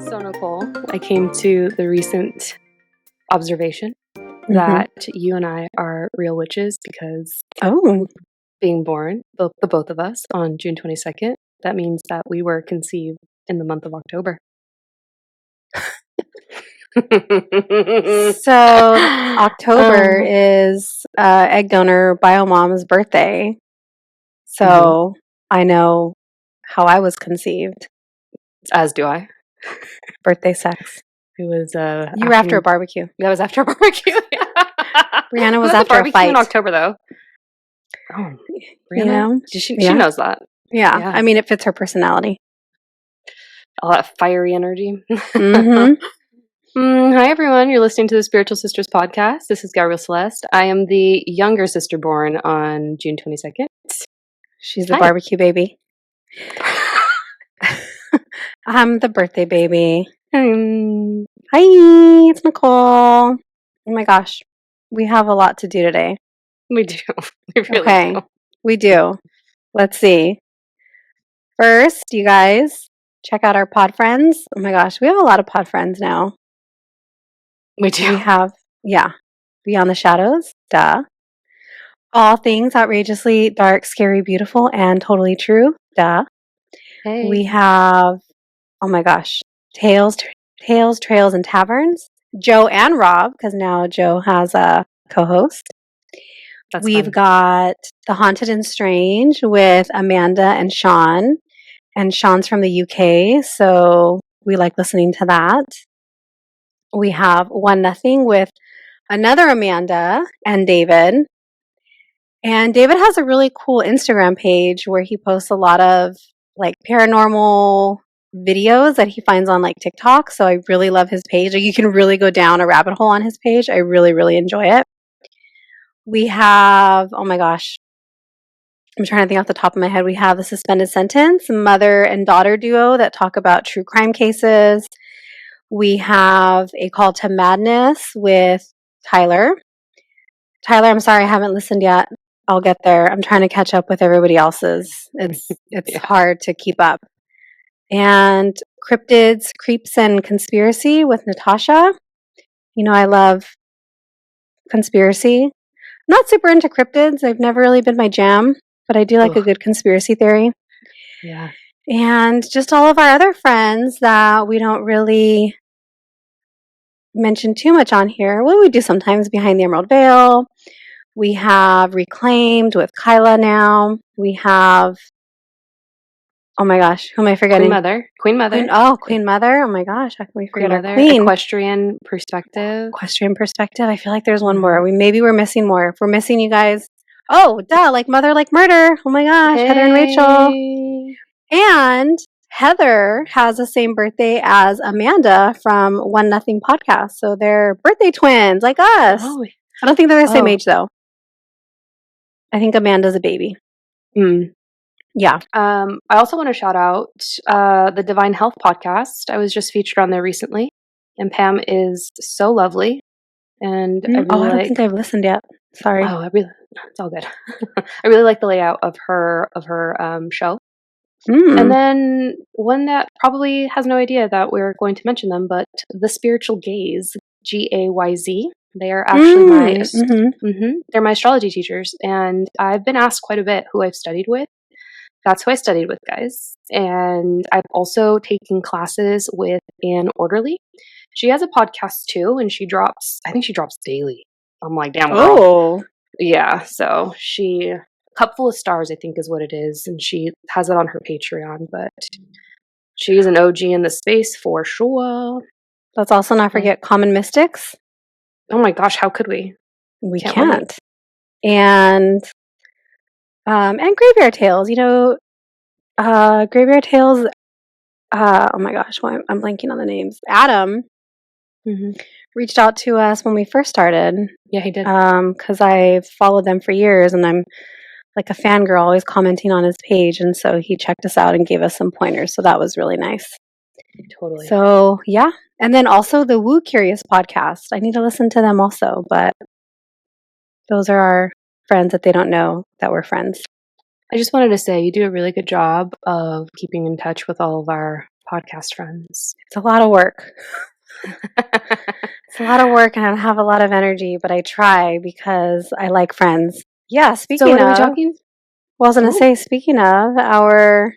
So, Nichole, I came to the recent observation that you and I are real witches because being born, the both of us, on June 22nd, that means that we were conceived in the month of October. So October is egg donor Biomom's birthday. So I know how I was conceived. As do I. Birthday sex. It was you were after a barbecue. That was after a barbecue. Brianna was after a barbecue fight in October, though. Oh, Brianna? You know? She knows that. Yeah. I mean, it fits her personality. All that fiery energy. Mm-hmm. Hi, everyone. You're listening to the Spiritual Sisters podcast. This is Gabrielle Celeste. I am the younger sister born on June 22nd. She's the barbecue baby. I'm the birthday baby. Hi, it's Nichole. Oh my gosh. We have a lot to do today. We do. We really do. We do. Let's see. First, you guys, check out our pod friends. Oh my gosh, we have a lot of pod friends now. We do. We have, Beyond the Shadows, duh. All Things Outrageously Dark, Scary, Beautiful, and Totally True, duh. Hey. We have, oh my gosh, Tales, Trails, and Taverns. Joe and Rob, because now Joe has a co-host. We've got The Haunted and Strange with Amanda and Sean. And Sean's from the UK, so we like listening to that. We have One Nothing with another Amanda and David. And David has a really cool Instagram page where he posts a lot of like paranormal videos that he finds on like TikTok. So I really love his page. Like, you can really go down a rabbit hole on his page. I really, really enjoy it. We have, oh my gosh, I'm trying to think off the top of my head. We have The Suspended Sentence, mother and daughter duo that talk about true crime cases. We have A Call to Madness with Tyler. Tyler, I'm sorry I haven't listened yet. I'll get there. I'm trying to catch up with everybody else's. It's hard to keep up. And Cryptids, Creeps, and Conspiracy with Natasha. You know, I love conspiracy. Not super into cryptids. They've never really been my jam. But I do like a good conspiracy theory. Yeah. And just all of our other friends that we don't really mention too much on here. Well, we do sometimes, Behind the Emerald Veil. We have Reclaimed with Kyla now. We have, oh my gosh, who am I forgetting? Queen Mother. Queen Mother. Oh my gosh, how can we forget our Mother, queen? Equestrian Perspective. I feel like there's one more. Maybe we're missing more. If we're missing you guys, oh, duh, Like Mother, Like Murder. Oh my gosh, Heather and Rachel. And Heather has the same birthday as Amanda from One Nothing podcast. So they're birthday twins like us. Oh. I don't think they're the same age, though. I think Amanda's a baby. Yeah. I also want to shout out the Divine Health podcast. I was just featured on there recently. And Pam is so lovely. And I don't think I've listened yet. Sorry. Oh, it's all good. I really like the layout of her show. And then one that probably has no idea that we're going to mention them, but The Spiritual Gaze, Gayz. They are actually they're my astrology teachers, and I've been asked quite a bit who I've studied with. That's who I studied with, guys. And I've also taken classes with Anne Orderly. She has a podcast too, and I think she drops daily. I'm like, damn girl. Oh. Yeah, so Cup Full of Stars, I think is what it is, and she has it on her Patreon, but she's an OG in the space for sure. Let's also not forget Common Mystics. Oh my gosh, how could we? We can't. And Graveyard Tales, Graveyard Tales, oh my gosh, I'm blanking on the names. Adam reached out to us when we first started. Yeah, he did. Because I followed them for years, and I'm like a fangirl, always commenting on his page, and so he checked us out and gave us some pointers, so that was really nice. Totally. So, yeah. And then also the Woo Curious podcast. I need to listen to them also, but those are our friends that they don't know that we're friends. I just wanted to say you do a really good job of keeping in touch with all of our podcast friends. It's a lot of work. It's a lot of work and I don't have a lot of energy, but I try because I like friends. Yeah, So what are we talking? Well, I was going to say, speaking of, our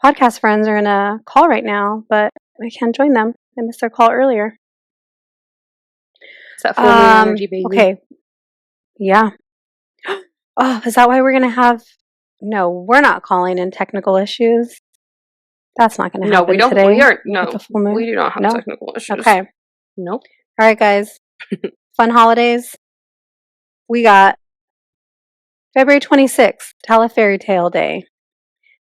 podcast friends are in a call right now, but I can't join them. I missed their call earlier. It's that full moon energy, baby. Okay. Yeah. Oh, is that why we're going to have... No, we're not calling in technical issues. That's not going to happen today. We aren't. No, we do not have technical issues. Okay. Nope. All right, guys. Fun holidays. We got February 26th, Tell a Fairy Tale Day.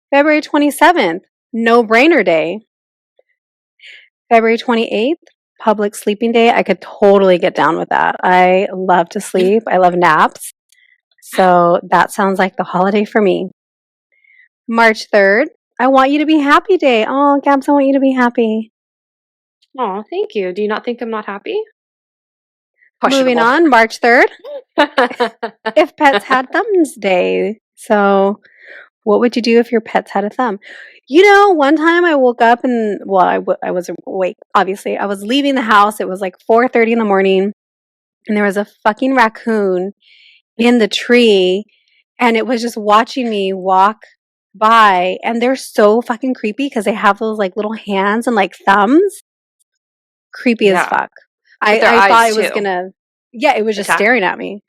February 27th, No Brainer Day. February 28th, Public Sleeping Day. I could totally get down with that. I love to sleep. I love naps. So that sounds like the holiday for me. March 3rd, I Want You to Be Happy Day. Oh, Gabs, I want you to be happy. Oh, thank you. Do you not think I'm not happy? Moving on, March 3rd. If Pets Had Thumbs Day. So what would you do if your pets had a thumb? You know, one time I woke up and, well, I was awake, obviously. I was leaving the house. It was like 4:30 in the morning. And there was a fucking raccoon in the tree. And it was just watching me walk by. And they're so fucking creepy because they have those like little hands and like thumbs. Creepy as fuck. I thought it was going to, yeah, it was just staring at me.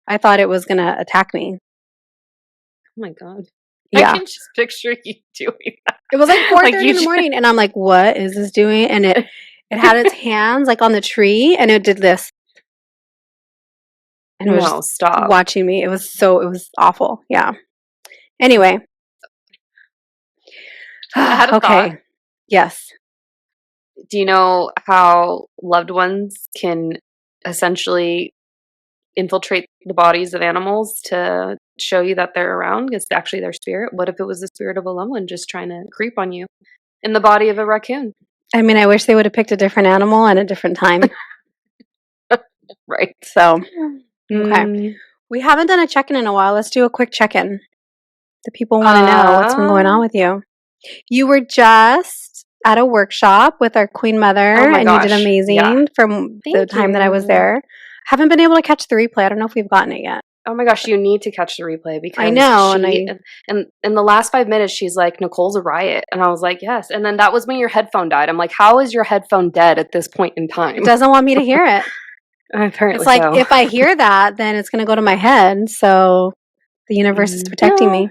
I thought it was going to attack me. Oh my God. Yeah. I can just picture you doing that. It was like 4:30 in the morning, and I'm like, what is this doing? And it had its hands like on the tree, and it did this. And it was just watching me. It was awful. Yeah. Anyway. I had a thought. Yes. Do you know how loved ones can essentially infiltrate the bodies of animals to show you that they're around? It's actually their spirit. What if it was the spirit of a loved one just trying to creep on you in the body of a raccoon? I mean, I wish they would have picked a different animal at a different time. Right. So, okay. We haven't done a check-in in a while. Let's do a quick check-in. The people want to know what's been going on with you. You were just at a workshop with our Queen Mother, and you did amazing from the time that I was there. Haven't been able to catch the replay. I don't know if we've gotten it yet. Oh my gosh, you need to catch the replay because I know. And in the last 5 minutes, she's like, Nichole's a riot. And I was like, yes. And then that was when your headphone died. I'm like, how is your headphone dead at this point in time? It doesn't want me to hear it. Apparently it's like, if I hear that, then it's going to go to my head. So the universe is protecting me.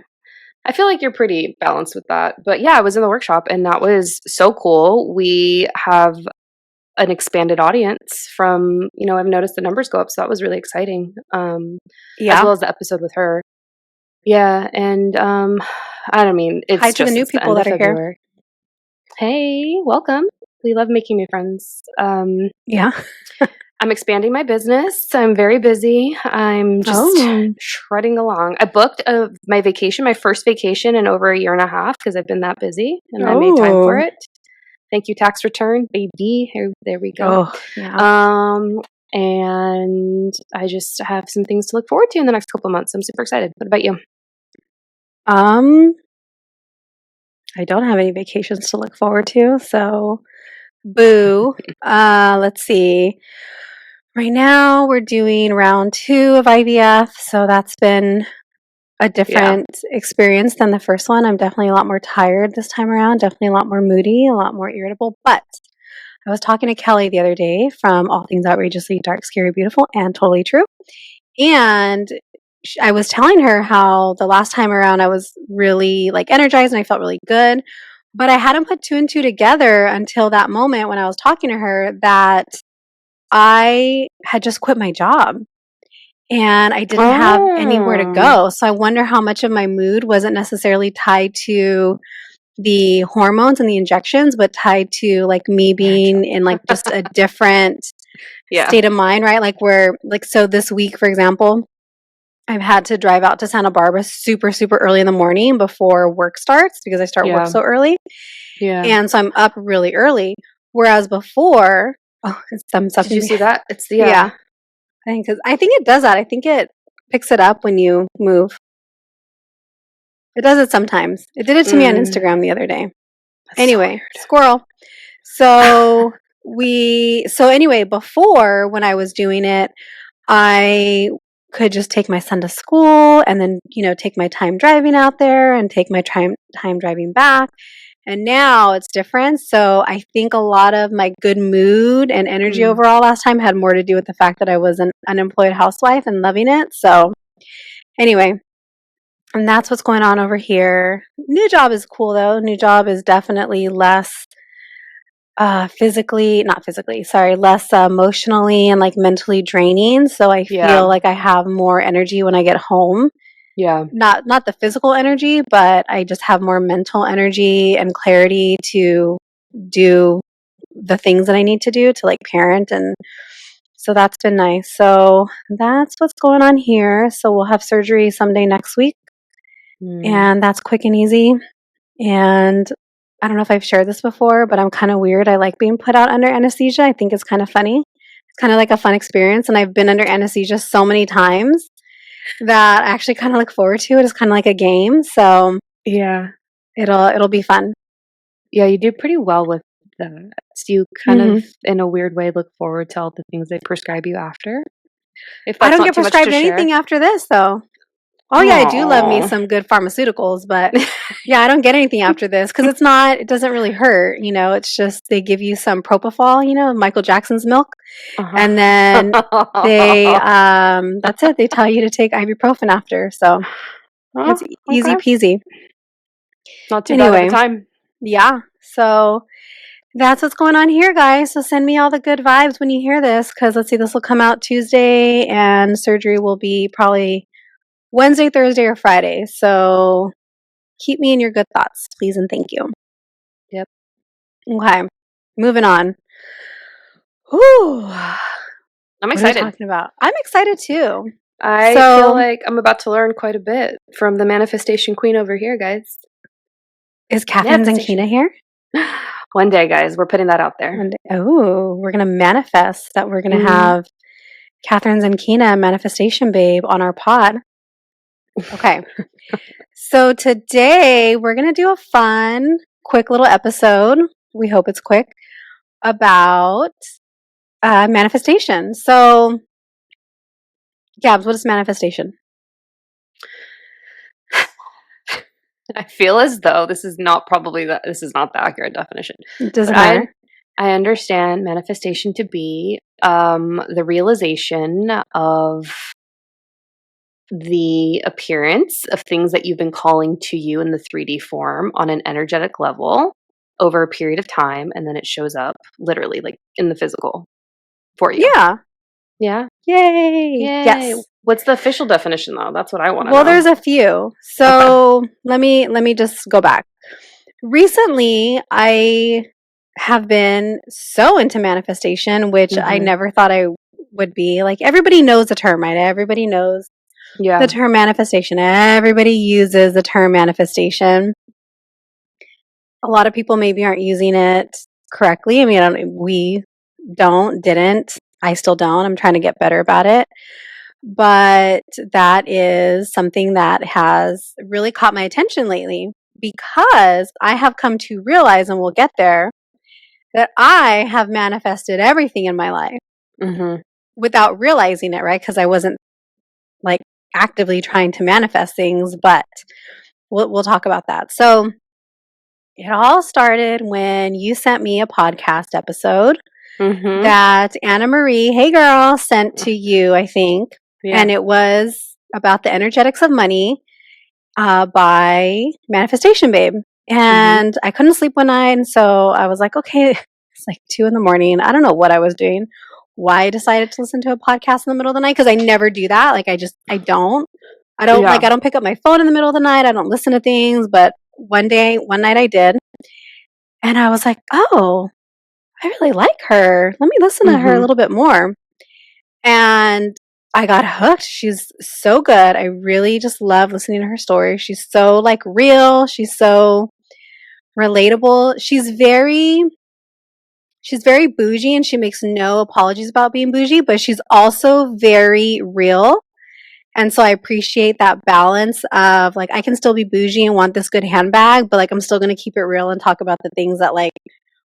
I feel like you're pretty balanced with that. But yeah, I was in the workshop and that was so cool. We have an expanded audience from, I've noticed the numbers go up. So that was really exciting. As well as the episode with her. Yeah. And I mean, it's hi to the new people that are here. Hey, welcome. We love making new friends. Yeah. I'm expanding my business. I'm very busy. I'm just shredding along. I booked my vacation, my first vacation in over 1.5 years because I've been that busy and I made time for it. Thank you, tax return, baby. There we go. Oh, yeah. And I just have some things to look forward to in the next couple of months. I'm super excited. What about you? I don't have any vacations to look forward to, so boo. Let's see. Right now we're doing round 2 of IVF, so that's been a different experience than the first one. I'm definitely a lot more tired this time around, definitely a lot more moody, a lot more irritable, but I was talking to Kelly the other day from All Things Outrageously Dark, Scary, Beautiful, and Totally True, and I was telling her how the last time around I was really like energized and I felt really good, but I hadn't put 2 and 2 together until that moment when I was talking to her that I had just quit my job and I didn't have anywhere to go. So I wonder how much of my mood wasn't necessarily tied to the hormones and the injections, but tied to like me being in like just a different state of mind, right? Like so this week, for example, I've had to drive out to Santa Barbara super, super early in the morning before work starts because I start work so early. Yeah. And so I'm up really early. Whereas before, it's some stuff. Did you see that? It's the I think it does that. I think it picks it up when you move. It does it sometimes. It did it to me on Instagram the other day. Anyway, so squirrel. So anyway, before when I was doing it, I could just take my son to school and then, take my time driving out there and take my time driving back. And now it's different. So I think a lot of my good mood and energy overall last time had more to do with the fact that I was an unemployed housewife and loving it. So anyway, and that's what's going on over here. New job is cool though. New job is definitely less less emotionally and like mentally draining. So I feel like I have more energy when I get home. Yeah. Not the physical energy, but I just have more mental energy and clarity to do the things that I need to do to like parent. And so that's been nice. So that's what's going on here. So we'll have surgery someday next week. And that's quick and easy. And I don't know if I've shared this before, but I'm kind of weird. I like being put out under anesthesia. I think it's kind of funny. It's kind of like a fun experience. And I've been under anesthesia so many times that I actually kind of look forward to it. It's kind of like a game. So yeah, it'll be fun. Yeah, you do pretty well with that. So you kind of, in a weird way, look forward to all the things they prescribe you after. If that's I don't not get too much prescribed to anything share. after this, though. Oh yeah, I do love me some good pharmaceuticals, but yeah, I don't get anything after this because it doesn't really hurt, it's just they give you some propofol, Michael Jackson's milk, and then that's it. They tell you to take ibuprofen after, so it's easy peasy. Not too bad at the time. Yeah, so that's what's going on here, guys. So send me all the good vibes when you hear this because let's see, this will come out Tuesday and surgery will be probably Wednesday, Thursday, or Friday. So keep me in your good thoughts, please, and thank you. Yep. Okay, moving on. Whew. I'm excited. What are we talking about? I'm excited too. I feel like I'm about to learn quite a bit from the manifestation queen over here, guys. Is Catherine Zankina here? One day, guys. We're putting that out there. One day. Oh, we're going to manifest that we're going to have Catherine Zankina, manifestation babe, on our pod. Okay. So today we're going to do a fun, quick little episode. We hope it's quick about manifestation. So, Gabs, what is manifestation? I feel as though this is not the accurate definition. It doesn't matter. I understand manifestation to be the realization of the appearance of things that you've been calling to you in the 3D form on an energetic level over a period of time, and then it shows up literally like in the physical for you. Yeah. Yeah. Yay. Yes. What's the official definition though? That's what I want to know. Well, there's a few. So let me just go back. Recently, I have been so into manifestation, which I never thought I would be. Like everybody knows the term, right? Everybody knows the term manifestation. Everybody uses the term manifestation. A lot of people maybe aren't using it correctly. I mean, didn't. I still don't. I'm trying to get better about it. But that is something that has really caught my attention lately because I have come to realize, and we'll get there, that I have manifested everything in my life without realizing it, right? Because I wasn't like actively trying to manifest things, but we'll talk about that. So it all started when you sent me a podcast episode that Anna Marie, hey girl, sent to you, I think. Yeah. And it was about the energetics of money by Manifestation Babe. And I couldn't sleep one night. And so I was like, okay, it's like 2 a.m. I don't know what I was doing. Why I decided to listen to a podcast in the middle of the night. Because I never do that. Like I don't pick up my phone in the middle of the night. I don't listen to things. But one night I did. And I was like, oh, I really like her. Let me listen to her a little bit more. And I got hooked. She's so good. I really just love listening to her story. She's so like real. She's so relatable. She's very bougie and she makes no apologies about being bougie, but she's also very real And so I appreciate that balance of like, I can still be bougie and want this good handbag, but like, I'm still going to keep it real and talk about the things that like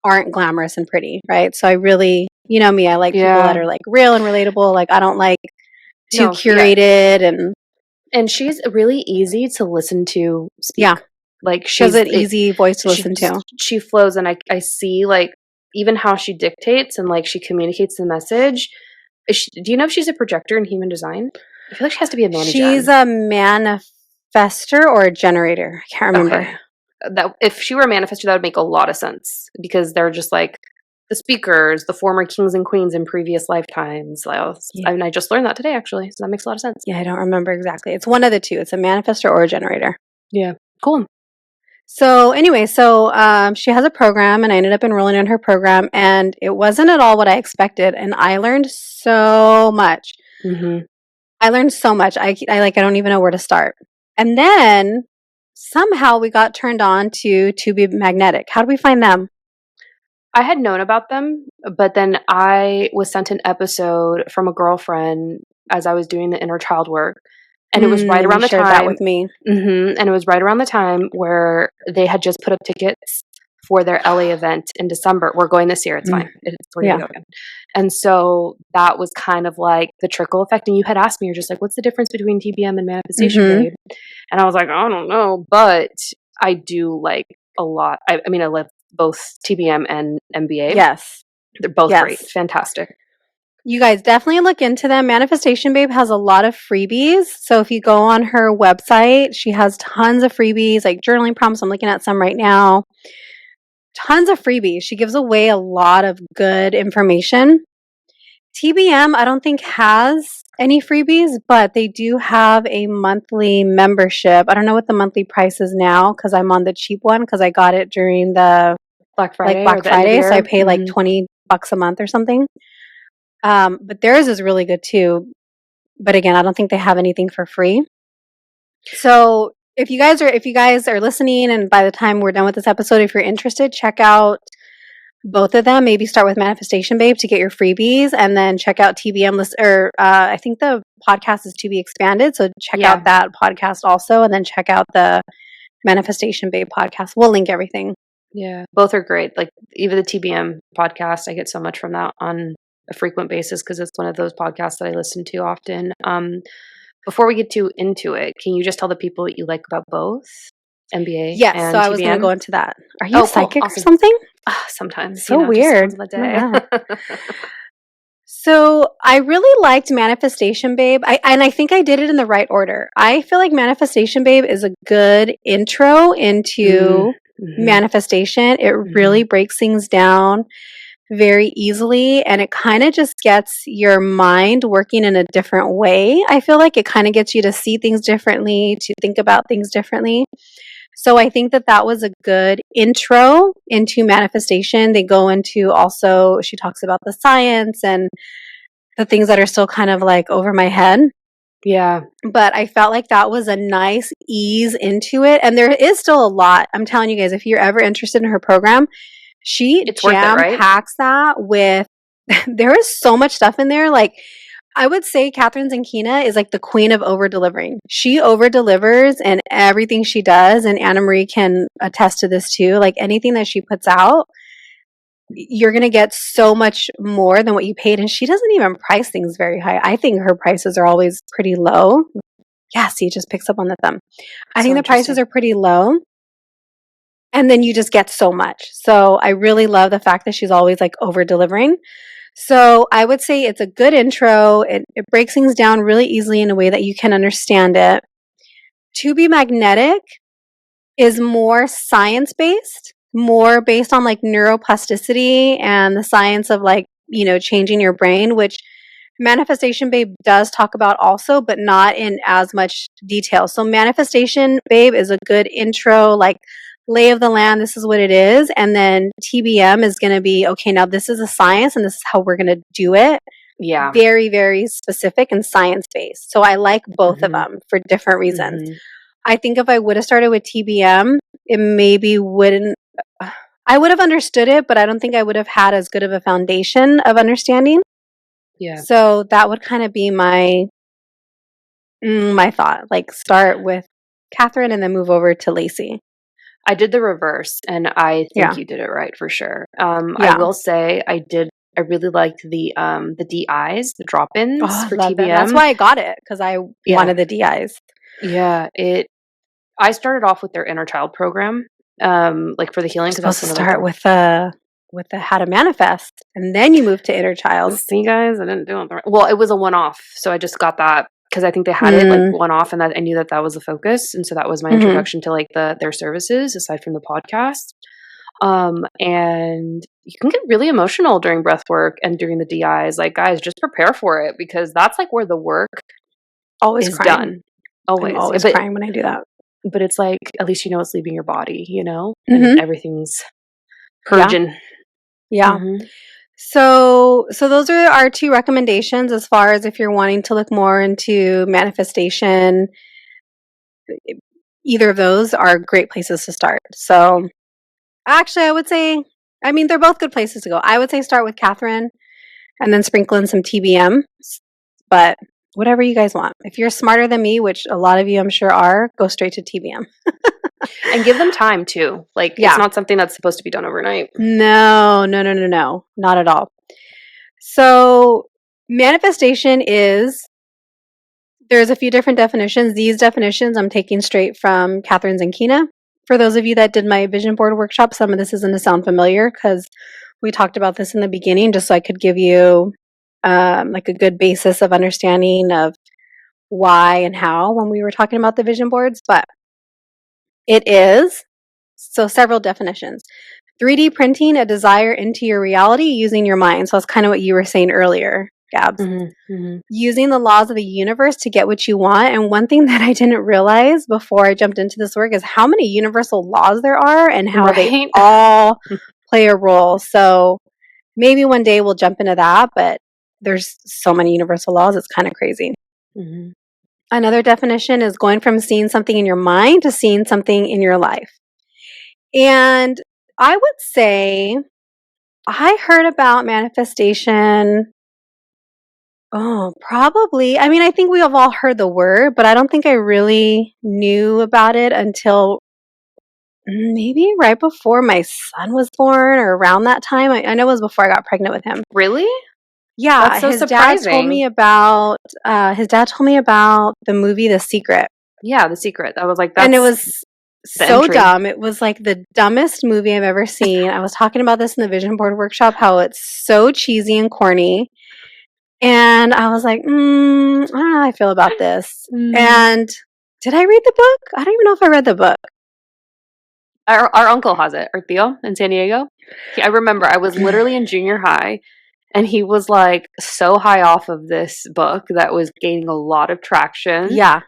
aren't glamorous and pretty, right? So I really, you know me, I like people that are like real and relatable. Like, I don't like too curated and she's really easy to listen to speak. Yeah. Like she has an easy voice to listen to. She flows, and I see like even how she dictates and like she communicates the message. Do you know if she's a projector in human design? I feel like she has to be a manager. She's a manifester or a generator. I can't remember. Okay. That if she were a manifester, that would make a lot of sense because they're just like the speakers, the former kings and queens in previous lifetimes. And I just learned that today, actually, so that makes a lot of sense. Yeah, I don't remember exactly. It's one of the two. It's a manifester or a generator. Yeah, cool. So anyway, she has a program, and I ended up enrolling in her program, and it wasn't at all what I expected, and I learned so much. Mm-hmm. I learned so much. I don't even know where to start. And then somehow we got turned on to Be Magnetic. How do we find them? I had known about them, but then I was sent an episode from a girlfriend as I was doing the inner child work. And it was right around the time that with me. Mm-hmm, and it was right around the time where they had just put up tickets for their LA event in December. We're going this year. It's fine. We're going to go again. And so that was kind of like the trickle effect. And you had asked me, you're just like, what's the difference between TBM and manifestation, babe? And I was like, I don't know, but I do like a lot. I mean, I love both TBM and MBA. Yes. They're both great. Fantastic. You guys definitely look into them. Manifestation Babe has a lot of freebies. So if you go on her website, she has tons of freebies, like journaling prompts. I'm looking at some right now. Tons of freebies. She gives away a lot of good information. TBM, I don't think has any freebies, but they do have a monthly membership. I don't know what the monthly price is now because I'm on the cheap one because I got it during the Black Friday. So I pay like $20 a month or something. But theirs is really good too. But again, I don't think they have anything for free. So if you guys are listening, and by the time we're done with this episode, if you're interested, check out both of them. Maybe start with Manifestation Babe to get your freebies, and then check out TBM list. Or I think the podcast is To Be Expanded, so check out that podcast also, and then check out the Manifestation Babe podcast. We'll link everything. Yeah, both are great. Like even the TBM podcast, I get so much from that on a frequent basis because it's one of those podcasts that I listen to often. Before we get too into it, can you just tell the people what you like about both MBA? Yes, and so I was going to go into that. Are you psychic or something? Sometimes. So weird. Just the day. So I really liked Manifestation Babe. I think I did it in the right order. I feel like Manifestation Babe is a good intro into manifestation. It really breaks things down very easily, and it kind of just gets your mind working in a different way. I feel like it kind of gets you to see things differently, to think about things differently. So I think that was a good intro into manifestation. They go into also, she talks about the science and the things that are still kind of like over my head. Yeah. But I felt like that was a nice ease into it. And there is still a lot. I'm telling you guys, if you're ever interested in her program, she jam-packs that with, there is so much stuff in there. Like, I would say Catherine Zankina is like the queen of over-delivering. She over-delivers in everything she does, and Anna Marie can attest to this too. Like, anything that she puts out, you're going to get so much more than what you paid, and she doesn't even price things very high. I think her prices are always pretty low. Yeah, see, it just picks up on the thumb. I think the prices are pretty low. And then you just get so much. So I really love the fact that she's always like over delivering. So I would say it's a good intro. It breaks things down really easily in a way that you can understand it. To Be Magnetic is more science-based, more based on like neuroplasticity and the science of like, changing your brain, which Manifestation Babe does talk about also, but not in as much detail. So Manifestation Babe is a good intro, like lay of the land, this is what it is. And then TBM is going to be, okay, now this is a science and this is how we're going to do it. Yeah. Very, very specific and science-based. So I like both of them for different reasons. I think if I would have started with TBM, it maybe wouldn't, I would have understood it, but I don't think I would have had as good of a foundation of understanding. Yeah. So that would kind of be my My thought, like start with Catherine and then move over to Lacey. I did the reverse, and I think Yeah. you did it right for sure. I Yeah. will say I really liked the DIs, the Oh, drop-ins I for love them. That's TBM. why I got it, because I Yeah, wanted the DIs. yeah. I started off with their inner child program, like for the You're healing, because supposed that's to one of like start with the how to manifest, and then you move to inner child. see, guys, I didn't do it. Well, it was a one-off, so I just got that because I think they had it like Mm, one-off, and that I knew that that was the focus, and so that was my hmm introduction to like their services aside from the podcast. And you can get really emotional during breath work and during the DIs. Like, guys, just prepare for it because that's like where the work Always is crying. done. I'm Always. always crying when I do that. But it's like at least you know it's leaving your body, and Hmm. everything's Yeah. purging. Yeah. Hmm. So those are our two recommendations as far as if you're wanting to look more into manifestation. Either of those are great places to start. So actually, I would say, I mean, they're both good places to go. I would say start with Catherine and then sprinkle in some TBM, but whatever you guys want. If you're smarter than me, which a lot of you I'm sure are, go straight to TBM. And give them time too. Like, it's Yeah. not something that's supposed to be done overnight. No, no, no, no, no. Not at all. So manifestation is, there's a few different definitions. These definitions I'm taking straight from Catherine Zankina. For those of you that did my vision board workshop, some of this is going to sound familiar because we talked about this in the beginning, just so I could give you like a good basis of understanding of why and how when we were talking about the vision boards. But it is, so several definitions. 3D printing a desire into your reality using your mind. So that's kind of what you were saying earlier, Gabs. Mm-hmm. Using the laws of the universe to get what you want. And one thing that I didn't realize before I jumped into this work is how many universal laws there are and how they Right? all play a role. So maybe one day we'll jump into that, but there's so many universal laws, it's kind of crazy. Mm-hmm. Another definition is going from seeing something in your mind to seeing something in your life. And I would say I heard about manifestation. Oh, probably. I mean, I think we have all heard the word, but I don't think I really knew about it until maybe right before my son was born or around that time. I know it was before I got pregnant with him. Really? Yeah, That's so his dad told surprising. me about the movie The Secret. Yeah, The Secret. I was like, And it that's was the so entry. dumb. It was like the dumbest movie I've ever seen. I was talking about this in the vision board workshop, how it's so cheesy and corny. And I was like, I don't know how I feel about this. Mm. And did I read the book? I don't even know if I read the book. Our uncle has it, or Theo in San Diego. I remember I was literally in junior high, and he was like so high off of this book that was gaining a lot of traction. Yeah,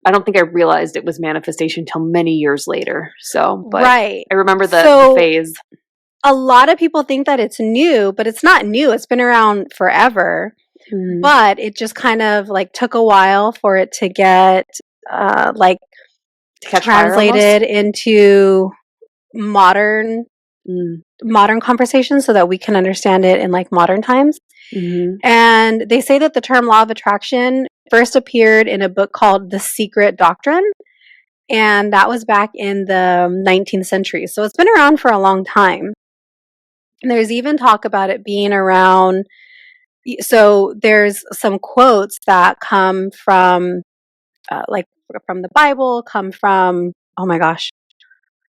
I don't think I realized it was manifestation till many years later. So, but right. I remember the So phase. a lot of people think that it's new, but it's not new. It's been around forever. Mm. But it just kind of like took a while for it to get like To catch fire almost. translated into modern Mm. modern conversations so that we can understand it in like modern times. Mm-hmm. And they say that the term law of attraction first appeared in a book called The Secret Doctrine, and that was back in the 19th century. So it's been around for a long time. And there's even talk about it being around. So there's some quotes that come from like from the Bible, come from, oh my gosh,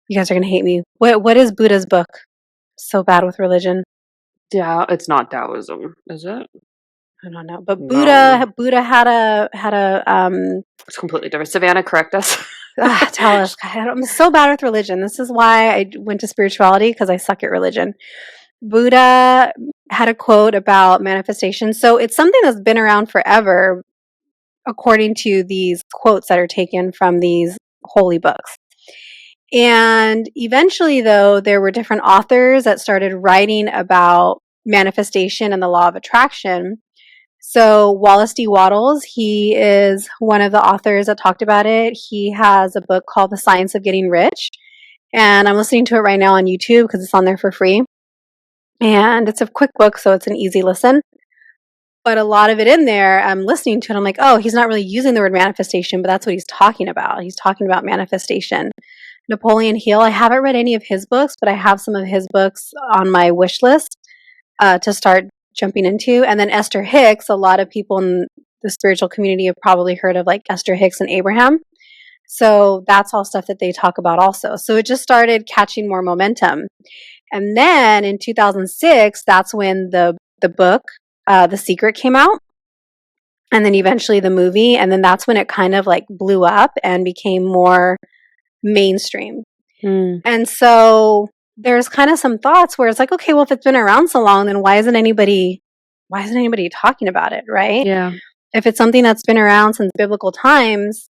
you guys are going to hate me. What is Buddha's book? So bad with religion. Yeah, it's not Taoism, is it? I don't know, but No, Buddha had a it's completely different. Savannah, correct us. tell us. God, I'm so bad with religion. This is why I went to spirituality, because I suck at religion. Buddha had a quote about manifestation. So it's something that's been around forever, according to these quotes that are taken from these holy books. And eventually, though, there were different authors that started writing about manifestation and the law of attraction. So Wallace D. Wattles, he is one of the authors that talked about it. He has a book called The Science of Getting Rich. And I'm listening to it right now on YouTube because it's on there for free. And it's a quick book, so it's an easy listen. But a lot of it in there, I'm listening to it. I'm like, oh, he's not really using the word manifestation, but that's what he's talking about. He's talking about manifestation. Napoleon Hill, I haven't read any of his books, but I have some of his books on my wish list to start jumping into. And then Esther Hicks, a lot of people in the spiritual community have probably heard of like Esther Hicks and Abraham. So that's all stuff that they talk about also. So it just started catching more momentum. And then in 2006, that's when the book, The Secret, came out. And then eventually the movie. And then that's when it kind of like blew up and became more mainstream. And so there's kind of some thoughts where it's like, okay, well, if it's been around so long, then why isn't anybody talking about it, right? Yeah. If it's something that's been around since biblical times,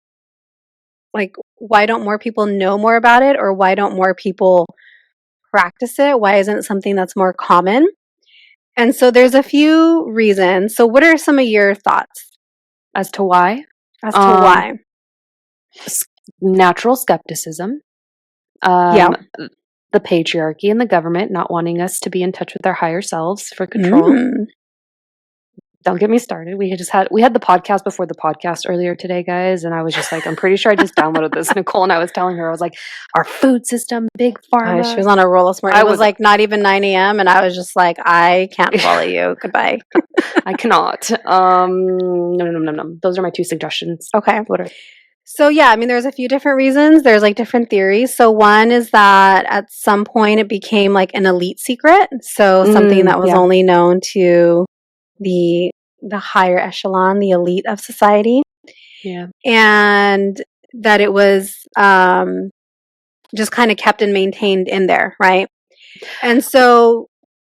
like, why don't more people know more about it, or why don't more people practice it? Why isn't it something that's more common? And so there's a few reasons. So what are some of your thoughts as to why? Natural skepticism. The patriarchy and the government not wanting us to be in touch with our higher selves for control. Don't get me started. We had the podcast before the podcast earlier today, guys, and I was just like, I'm pretty sure I just downloaded this, Nichole, and I was telling her, I was like, our food system, big pharma. She was on a roll this morning. It was like not even 9 a.m. and I was just like, I can't follow you. Goodbye. I cannot. No. Those are my 2 suggestions. Okay. What are? So yeah, I mean, there's a few different reasons. There's like different theories. So one is that at some point it became like an elite secret. So something that was only known to the higher echelon, the elite of society. Yeah. And that it was just kind of kept and maintained in there, right? And so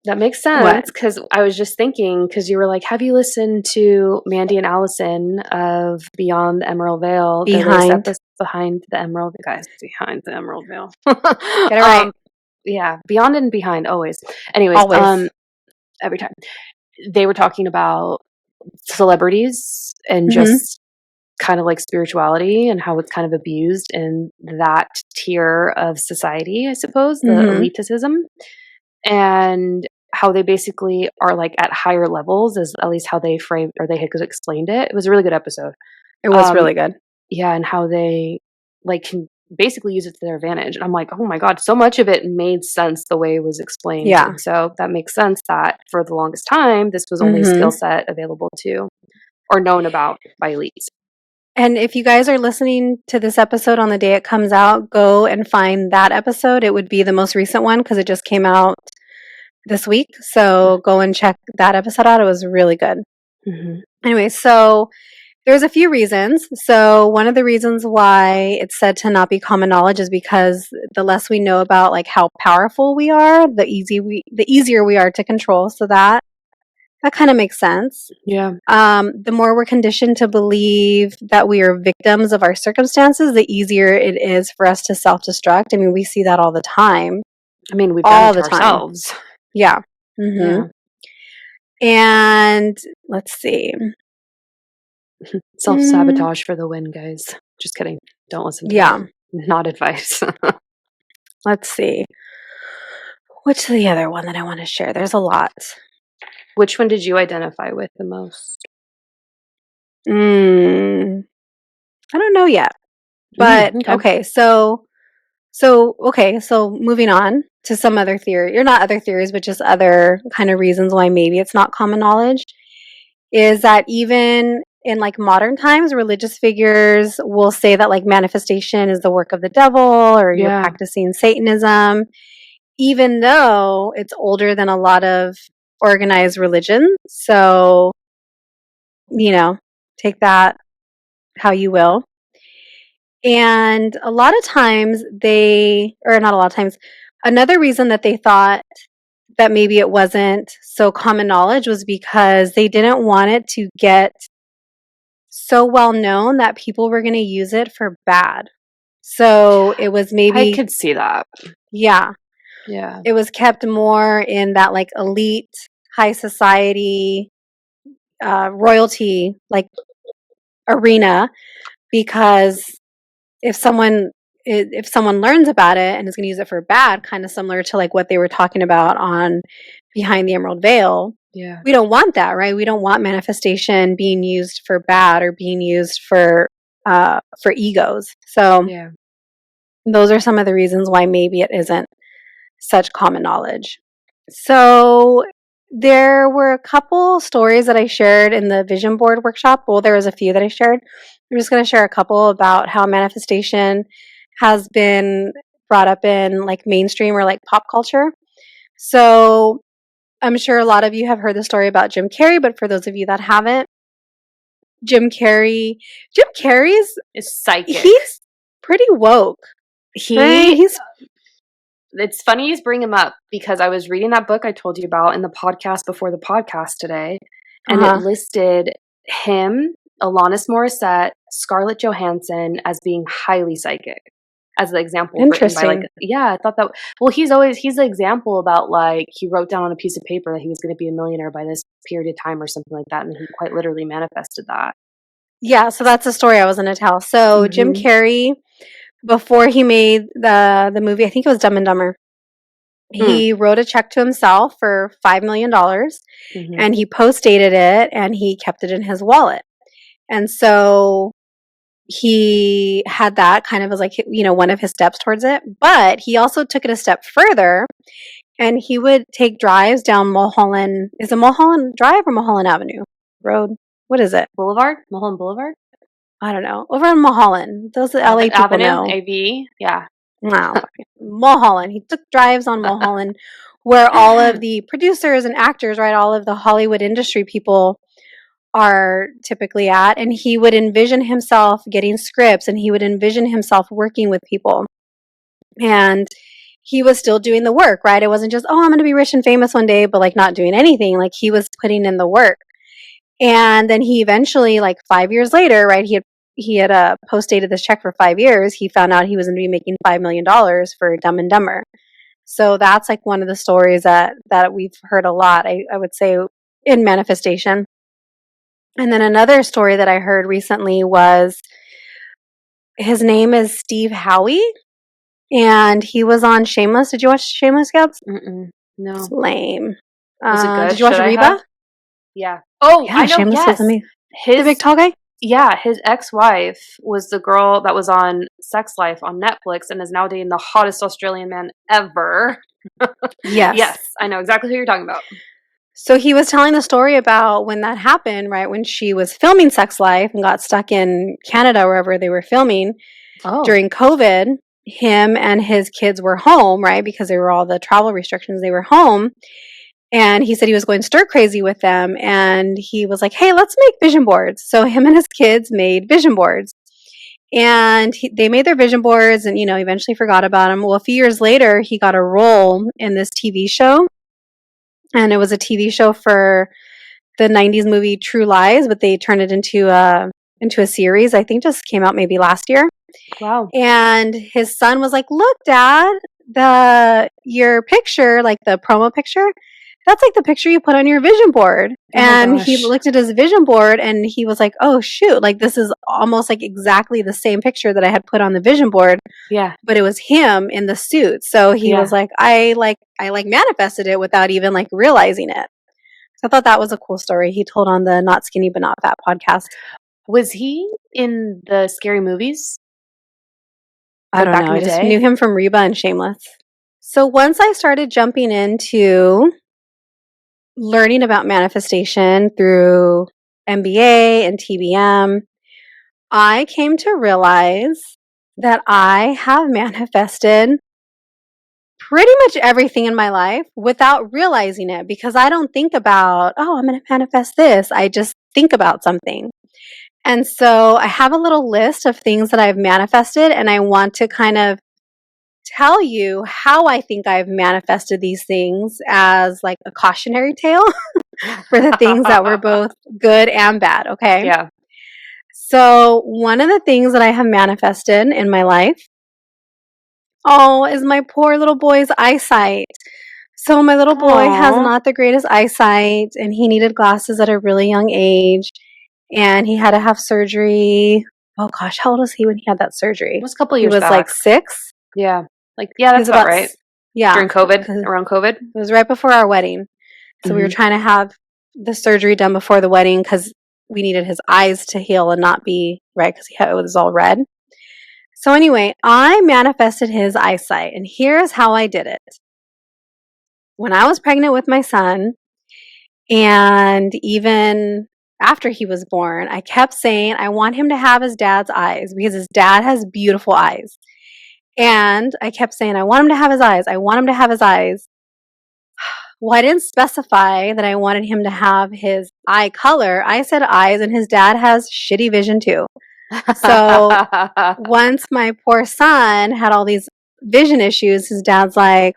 that makes sense, because I was just thinking, because you were like, have you listened to Mandy and Allison of Beyond the Emerald Veil? Behind the Emerald, guys, behind the Emerald Veil. Get it right. Yeah, beyond and behind, always. Anyways, every time. They were talking about celebrities and just kind of like spirituality and how it's kind of abused in that tier of society, I suppose, the elitism. And how they basically are like at higher levels, is at least how they framed or they had explained it. It was a really good episode. It was really good. Yeah, and how they like can basically use it to their advantage. And I'm like, oh my God, so much of it made sense the way it was explained. Yeah. And so that makes sense that for the longest time, this was only a skill set available to or known about by elites. And if you guys are listening to this episode on the day it comes out, go and find that episode. It would be the most recent one because it just came out this week. So go and check that episode out. It was really good. Anyway, so there's a few reasons. So one of the reasons why it's said to not be common knowledge is because the less we know about like how powerful we are, the easier we are to control. So that kind of makes sense. Yeah. The more we're conditioned to believe that we are victims of our circumstances, the easier it is for us to self-destruct. I mean, we see that all the time. I mean, we've done it ourselves. Yeah. Yeah. And let's see. Self-sabotage for the win, guys. Just kidding. Don't listen to that. Not advice. Let's see. What's the other one that I want to share? There's a lot. Which one did you identify with the most? I don't know yet. But okay, so moving on to some other theory, or not other theories, but just other kind of reasons why maybe it's not common knowledge, is that even in like modern times, religious figures will say that like manifestation is the work of the devil, or you're practicing Satanism, even though it's older than a lot of organized religion. So, take that how you will. And a lot of times another reason that they thought that maybe it wasn't so common knowledge was because they didn't want it to get so well known that people were going to use it for bad. So it was maybe... I could see that. Yeah. Yeah. It was kept more in that like elite, high society, royalty like arena, because if someone learns about it and is going to use it for bad, kind of similar to like what they were talking about on Behind the Emerald Veil, Yeah. We don't want that, right? We don't want manifestation being used for bad or being used for egos. So Yeah. those are some of the reasons why maybe it isn't such common knowledge. So there were a couple stories that I shared in the vision board workshop. Well, there was a few that I shared. I'm just going to share a couple about how manifestation has been brought up in like mainstream or like pop culture. So I'm sure a lot of you have heard the story about Jim Carrey, but for those of you that haven't, Jim Carrey's is psychic. He's pretty woke. Right? It's funny you bring him up because I was reading that book I told you about in the podcast before the podcast today, and it listed him, Alanis Morissette, Scarlett Johansson as being highly psychic as the example written by I thought that, well, he's the example about like he wrote down on a piece of paper that he was going to be a millionaire by this period of time or something like that, and he quite literally manifested that. Yeah, so that's the story I was going to tell. So Jim Carrey, before he made the movie, I think it was Dumb and Dumber, he wrote a check to himself for $5 million and he post-dated it and he kept it in his wallet. And so he had that kind of as like, you know, one of his steps towards it. But he also took it a step further and he would take drives down Mulholland. Is it Mulholland Drive or Mulholland Avenue Road? What is it? Boulevard? Mulholland Boulevard? I don't know. Over on Mulholland. Those LA people Avenue? know. AV? Yeah. No. Mulholland. He took drives on Mulholland where all of the producers and actors, right, all of the Hollywood industry people are typically at, and he would envision himself getting scripts and he would envision himself working with people. And he was still doing the work, right? It wasn't just, oh, I'm going to be rich and famous one day, but like not doing anything. Like he was putting in the work. And then he eventually, like 5 years later, right, he had post-dated this check for 5 years. He found out he was going to be making $5 million for Dumb and Dumber. So that's like one of the stories that we've heard a lot, I would say, in manifestation. And then another story that I heard recently was, his name is Steve Howie, and he was on Shameless. Did you watch Shameless, Gabs? No. It's lame. Was it good? Did you watch Reba? Yeah. Oh, yeah, I know. Shameless Yes. the big tall guy? Yeah, his ex-wife was the girl that was on Sex Life on Netflix and is now dating the hottest Australian man ever. Yes. Yes, I know exactly who you're talking about. So he was telling the story about when that happened, right, when she was filming Sex Life and got stuck in Canada, wherever they were filming during COVID. Him and his kids were home, right, because there were all the travel restrictions. They were home. And he said he was going stir crazy with them. And he was like, hey, let's make vision boards. So him and his kids made vision boards. And they made their vision boards and, you know, eventually forgot about them. Well, a few years later, he got a role in this TV show. And it was a TV show for the 90s movie True Lies, but they turned it into a series. I think just came out maybe last year. Wow. And his son was like, look, Dad, your picture, like the promo picture, that's like the picture you put on your vision board. And he looked at his vision board and he was like, oh, shoot, like this is almost like exactly the same picture that I had put on the vision board. Yeah. But it was him in the suit. So he was like, I manifested it without even like realizing it. So I thought that was a cool story he told on the Not Skinny But Not Fat podcast. Was he in the Scary Movies? I don't know. I just knew him from Reba and Shameless. So once I started jumping into learning about manifestation through MBA and TBM, I came to realize that I have manifested pretty much everything in my life without realizing it, because I don't think about, oh, I'm going to manifest this. I just think about something. And so I have a little list of things that I've manifested, and I want to kind of tell you how I think I've manifested these things as like a cautionary tale for the things that were both good and bad, okay? Yeah. So one of the things that I have manifested in my life, is my poor little boy's eyesight. So my little boy has not the greatest eyesight, and he needed glasses at a really young age, and he had to have surgery. Oh gosh, how old was he when he had that surgery? It was a couple years back. He was like 6. Yeah. That's about right. Yeah. During COVID, around COVID. It was right before our wedding. So we were trying to have the surgery done before the wedding because we needed his eyes to heal and not be right because it was all red. So anyway, I manifested his eyesight, and here's how I did it. When I was pregnant with my son, and even after he was born, I kept saying, I want him to have his dad's eyes because his dad has beautiful eyes. And I kept saying, I want him to have his eyes. I want him to have his eyes. Well, I didn't specify that I wanted him to have his eye color. I said eyes, and his dad has shitty vision too. So once my poor son had all these vision issues, his dad's like,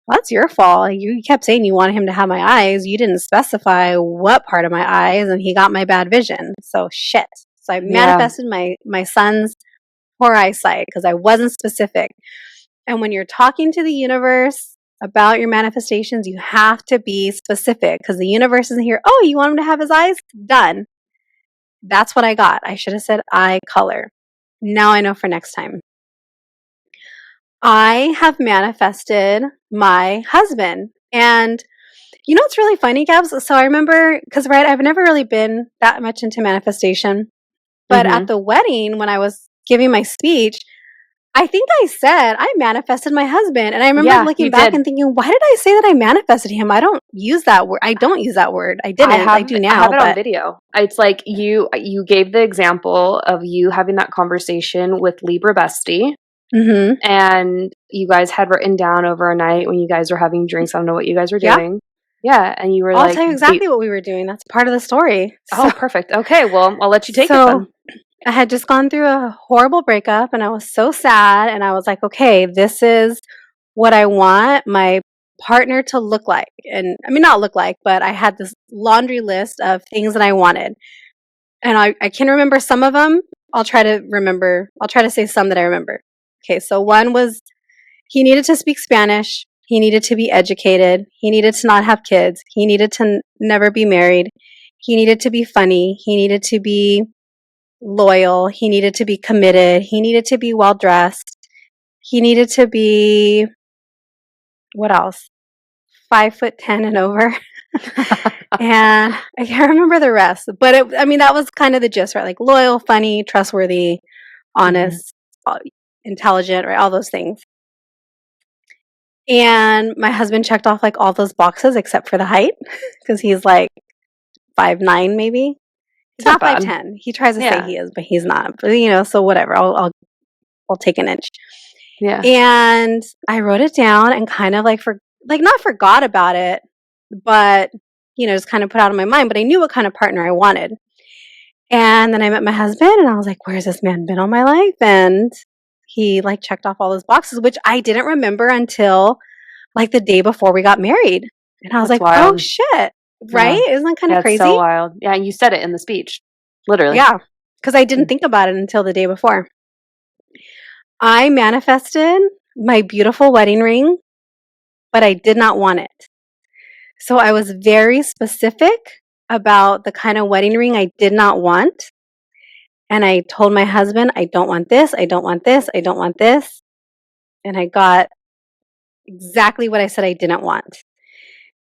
well, that's your fault. You kept saying you wanted him to have my eyes. You didn't specify what part of my eyes, and he got my bad vision. So shit. So I manifested my son's poor eyesight because I wasn't specific. And when you're talking to the universe about your manifestations, you have to be specific because the universe isn't here. Oh, you want him to have his eyes? Done. That's what I got. I should have said eye color. Now I know for next time. I have manifested my husband. And you know what's really funny, Gabs? So I remember, because right, I've never really been that much into manifestation. But at the wedding, when I was giving my speech, I think I said I manifested my husband. And I remember looking back and thinking, why did I say that I manifested him? I don't use that word. I don't use that word. I didn't. I do now. I have it on video. It's like you gave the example of you having that conversation with Libra Bestie. Mm-hmm. And you guys had written down over a night when you guys were having drinks. I don't know what you guys were doing. Yeah. And you were I'll tell you exactly what we were doing. That's part of the story. Oh, perfect. Okay. Well, I'll let you take it then. I had just gone through a horrible breakup and I was so sad. And I was like, okay, this is what I want my partner to look like. And I mean, not look like, but I had this laundry list of things that I wanted. And I can remember some of them. I'll try to say some that I remember. Okay, so one was he needed to speak Spanish. He needed to be educated. He needed to not have kids. He needed to never be married. He needed to be funny. He needed to be loyal. He needed to be committed. He needed to be well dressed. He needed to be, what else? 5'10" and over. And I can't remember the rest, but that was kind of the gist, right? Like loyal, funny, trustworthy, honest, intelligent, right? All those things. And my husband checked off like all those boxes except for the height because he's like 5'9" maybe. He's not 5'10". He tries to say he is, but he's not. But, so whatever. I'll take an inch. Yeah. And I wrote it down and kind of not forgot about it, but just kind of put out of my mind. But I knew what kind of partner I wanted. And then I met my husband and I was like, where's this man been all my life? And he checked off all those boxes, which I didn't remember until the day before we got married. And I was like, wild. Oh shit. Right? Yeah. Isn't that kind of crazy? So wild. Yeah. You said it in the speech. Literally. Yeah. Because I didn't think about it until the day before. I manifested my beautiful wedding ring, but I did not want it. So I was very specific about the kind of wedding ring I did not want. And I told my husband, I don't want this, I don't want this, I don't want this. And I got exactly what I said I didn't want.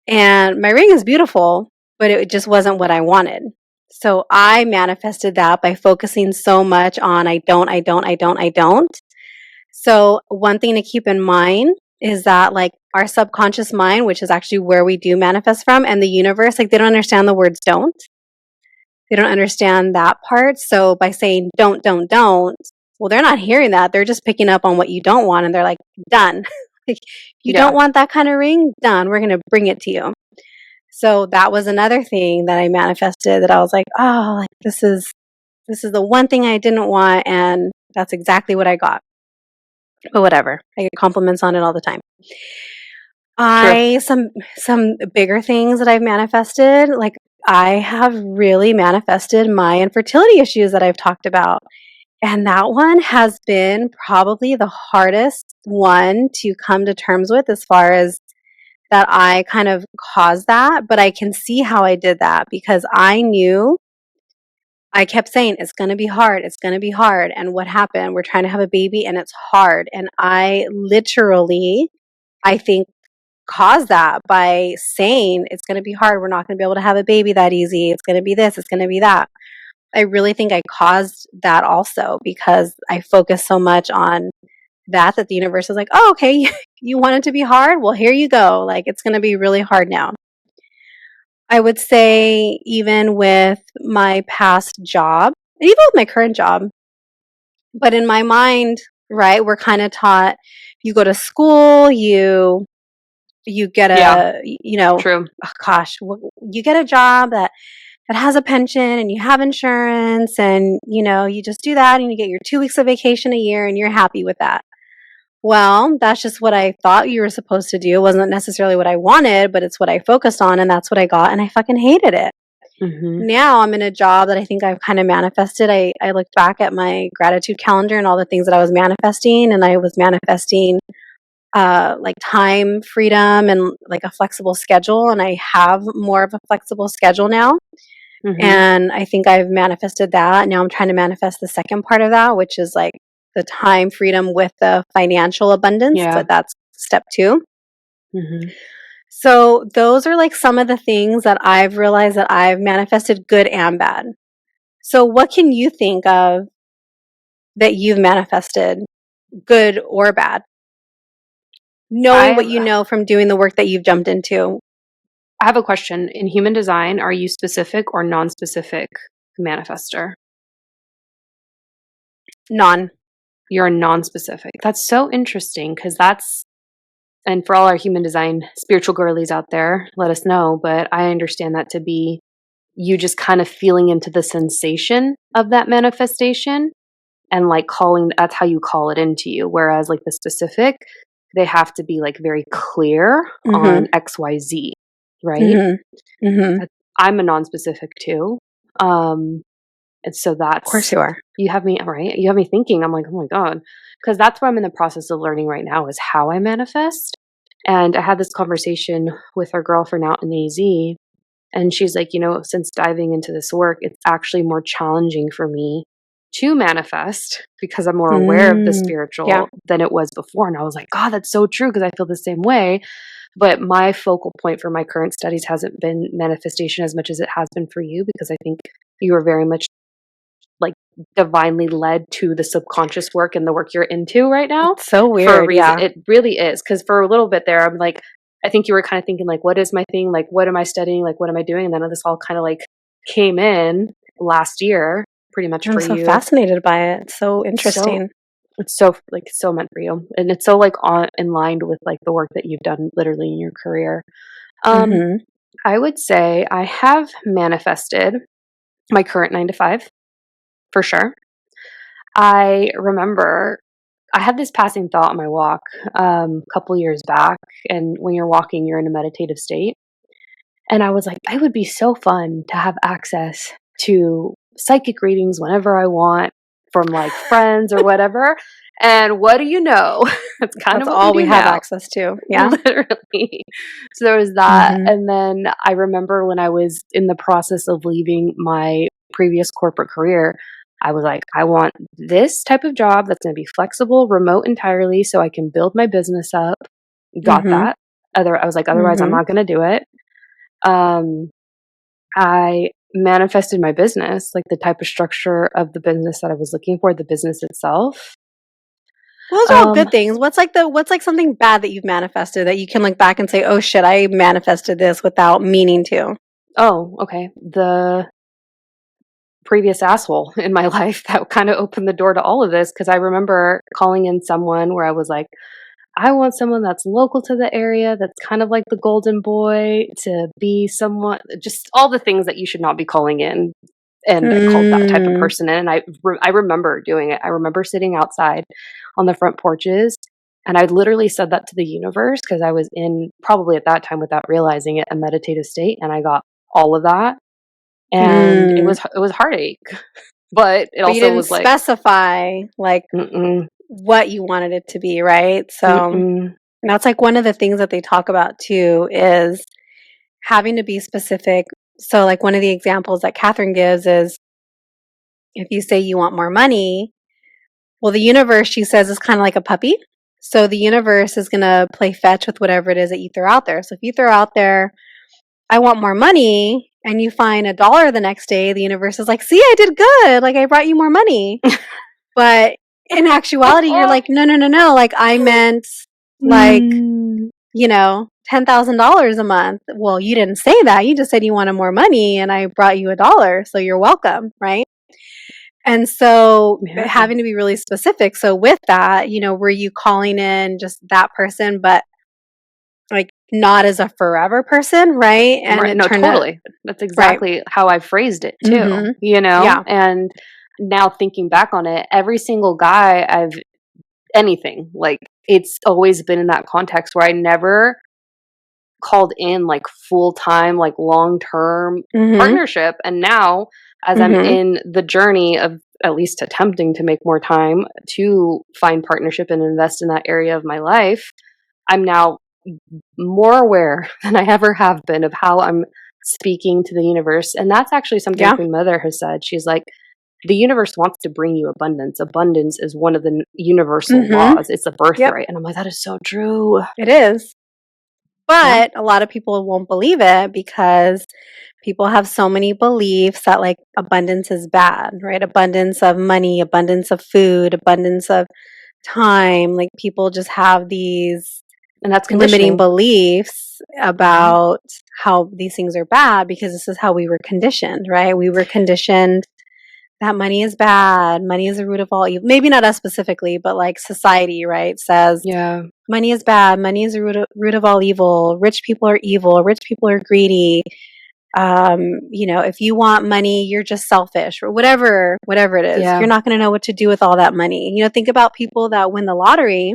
And my ring is beautiful, but it just wasn't what I wanted. So I manifested that by focusing so much on I don't. So one thing to keep in mind is that our subconscious mind, which is actually where we do manifest from, and the universe, they don't understand the words don't. They don't understand that part. So by saying don't, well, they're not hearing that. They're just picking up on what you don't want. And they're like, done. You don't want that kind of ring? Done. We're going to bring it to you. So that was another thing that I manifested that I was like, oh, this is the one thing I didn't want. And that's exactly what I got. But whatever. I get compliments on it all the time. Some bigger things that I've manifested, I have really manifested my infertility issues that I've talked about. And that one has been probably the hardest one to come to terms with as far as that I kind of caused that. But I can see how I did that because I knew I kept saying, it's going to be hard. It's going to be hard. And what happened? We're trying to have a baby and it's hard. And I literally, I think cause that by saying it's going to be hard. We're not going to be able to have a baby that easy. It's going to be this, it's going to be that. I really think I caused that also because I focused so much on that the universe is like, oh, okay, you want it to be hard? Well, here you go. Like, it's going to be really hard now. I would say even with my past job, and even with my current job, but in my mind, right, we're kind of taught you go to school, you get a, true. oh gosh, you get a job that has a pension and you have insurance and, you just do that and you get your 2 weeks of vacation a year and you're happy with that. Well, that's just what I thought you were supposed to do. It wasn't necessarily what I wanted, but it's what I focused on and that's what I got and I fucking hated it. Now I'm in a job that I think I've kind of manifested. I looked back at my gratitude calendar and all the things that I was manifesting, and I was manifesting like time freedom and like a flexible schedule, and I have more of a flexible schedule now. And I think I've manifested that. Now I'm trying to manifest the second part of that, which is like the time freedom with the financial abundance, but that's step 2. So those are like some of the things that I've realized that I've manifested, good and bad. So what can you think of that you've manifested, good or bad? Knowing what you know from doing the work that you've jumped into. I have a question. In human design, are you specific or non-specific manifester? Non. You're a non-specific. That's so interesting because and for all our human design spiritual girlies out there, let us know. But I understand that to be you just kind of feeling into the sensation of that manifestation and like that's how you call it into you. Whereas like the specific, they have to be like very clear on XYZ, right? I'm a non-specific too. And so that's, of course you are. You have me, right? You have me thinking, I'm like, oh my God. Because that's what I'm in the process of learning right now is how I manifest. And I had this conversation with our girlfriend out in AZ. And she's like, since diving into this work, it's actually more challenging for me to manifest because I'm more aware of the spiritual than it was before. And I was like, God, that's so true because I feel the same way. But my focal point for my current studies hasn't been manifestation as much as it has been for you because I think you are very much like divinely led to the subconscious work and the work you're into right now. It's so weird. For a reason. It really is. Because for a little bit there, I'm like, I think you were kind of thinking like, what is my thing? Like, what am I studying? Like, what am I doing? And then this all kind of like came in last year, pretty much for you. I'm so fascinated by it. It's so interesting. It's so meant for you. And it's so like in line with like the work that you've done literally in your career. I would say I have manifested my current 9-to-5 for sure. I remember I had this passing thought on my walk a couple years back. And when you're walking, you're in a meditative state. And I was like, it would be so fun to have access to psychic readings whenever I want from like friends or whatever. And what do you know? That's That's all we have access to. Yeah. Literally. So there was that. And then I remember when I was in the process of leaving my previous corporate career, I was like, I want this type of job that's going to be flexible, remote entirely, so I can build my business up. Got that. I was like, otherwise I'm not going to do it. I manifested my business, like the type of structure of the business that I was looking for, the business itself. Those are all good things. What's like something bad that you've manifested that you can look back and say, oh shit, I manifested this without meaning to? Oh, okay. The previous asshole in my life that kind of opened the door to all of this because I remember calling in someone where I was like, I want someone that's local to the area, that's kind of like the golden boy, to be someone, just all the things that you should not be calling in. And I called that type of person in. And I remember doing it. I remember sitting outside on the front porches. And I literally said that to the universe because I was in, probably at that time without realizing it, a meditative state. And I got all of that. And it was heartache. But it also was like, specify like what you wanted it to be, right? So that's like one of the things that they talk about too is having to be specific. So like one of the examples that Catherine gives is if you say you want more money, well, the universe, she says, is kind of like a puppy. So the universe is going to play fetch with whatever it is that you throw out there. So if you throw out there, I want more money, and you find $1 the next day, the universe is like, see, I did good. Like, I brought you more money. But in actuality, you're like, no. Like, I meant, like, $10,000 a month. Well, you didn't say that. You just said you wanted more money, and I brought you $1. So you're welcome, right? And so having to be really specific. So with that, were you calling in just that person, but like not as a forever person, right? And right. No, totally. That's exactly how I phrased it too, Yeah. And now thinking back on it, every single guy anything, like it's always been in that context where I never called in like full-time, like long-term partnership. And now as I'm in the journey of at least attempting to make more time to find partnership and invest in that area of my life, I'm now more aware than I ever have been of how I'm speaking to the universe. And that's actually something Queen Mother has said. She's like, the universe wants to bring you abundance. Abundance is one of the universal laws. It's a birthright. And I'm like, that is so true. It is. But a lot of people won't believe it because people have so many beliefs that like abundance is bad, right? Abundance of money, abundance of food, abundance of time. Like people just have these and that's limiting beliefs about how these things are bad because this is how we were conditioned, right? We were conditioned that money is bad. Money is the root of all evil. Maybe not us specifically, but like society, right? Says money is bad. Money is the root of all evil. Rich people are evil. Rich people are greedy. If you want money, you're just selfish or whatever it is. You're not going to know what to do with all that money. Think about people that win the lottery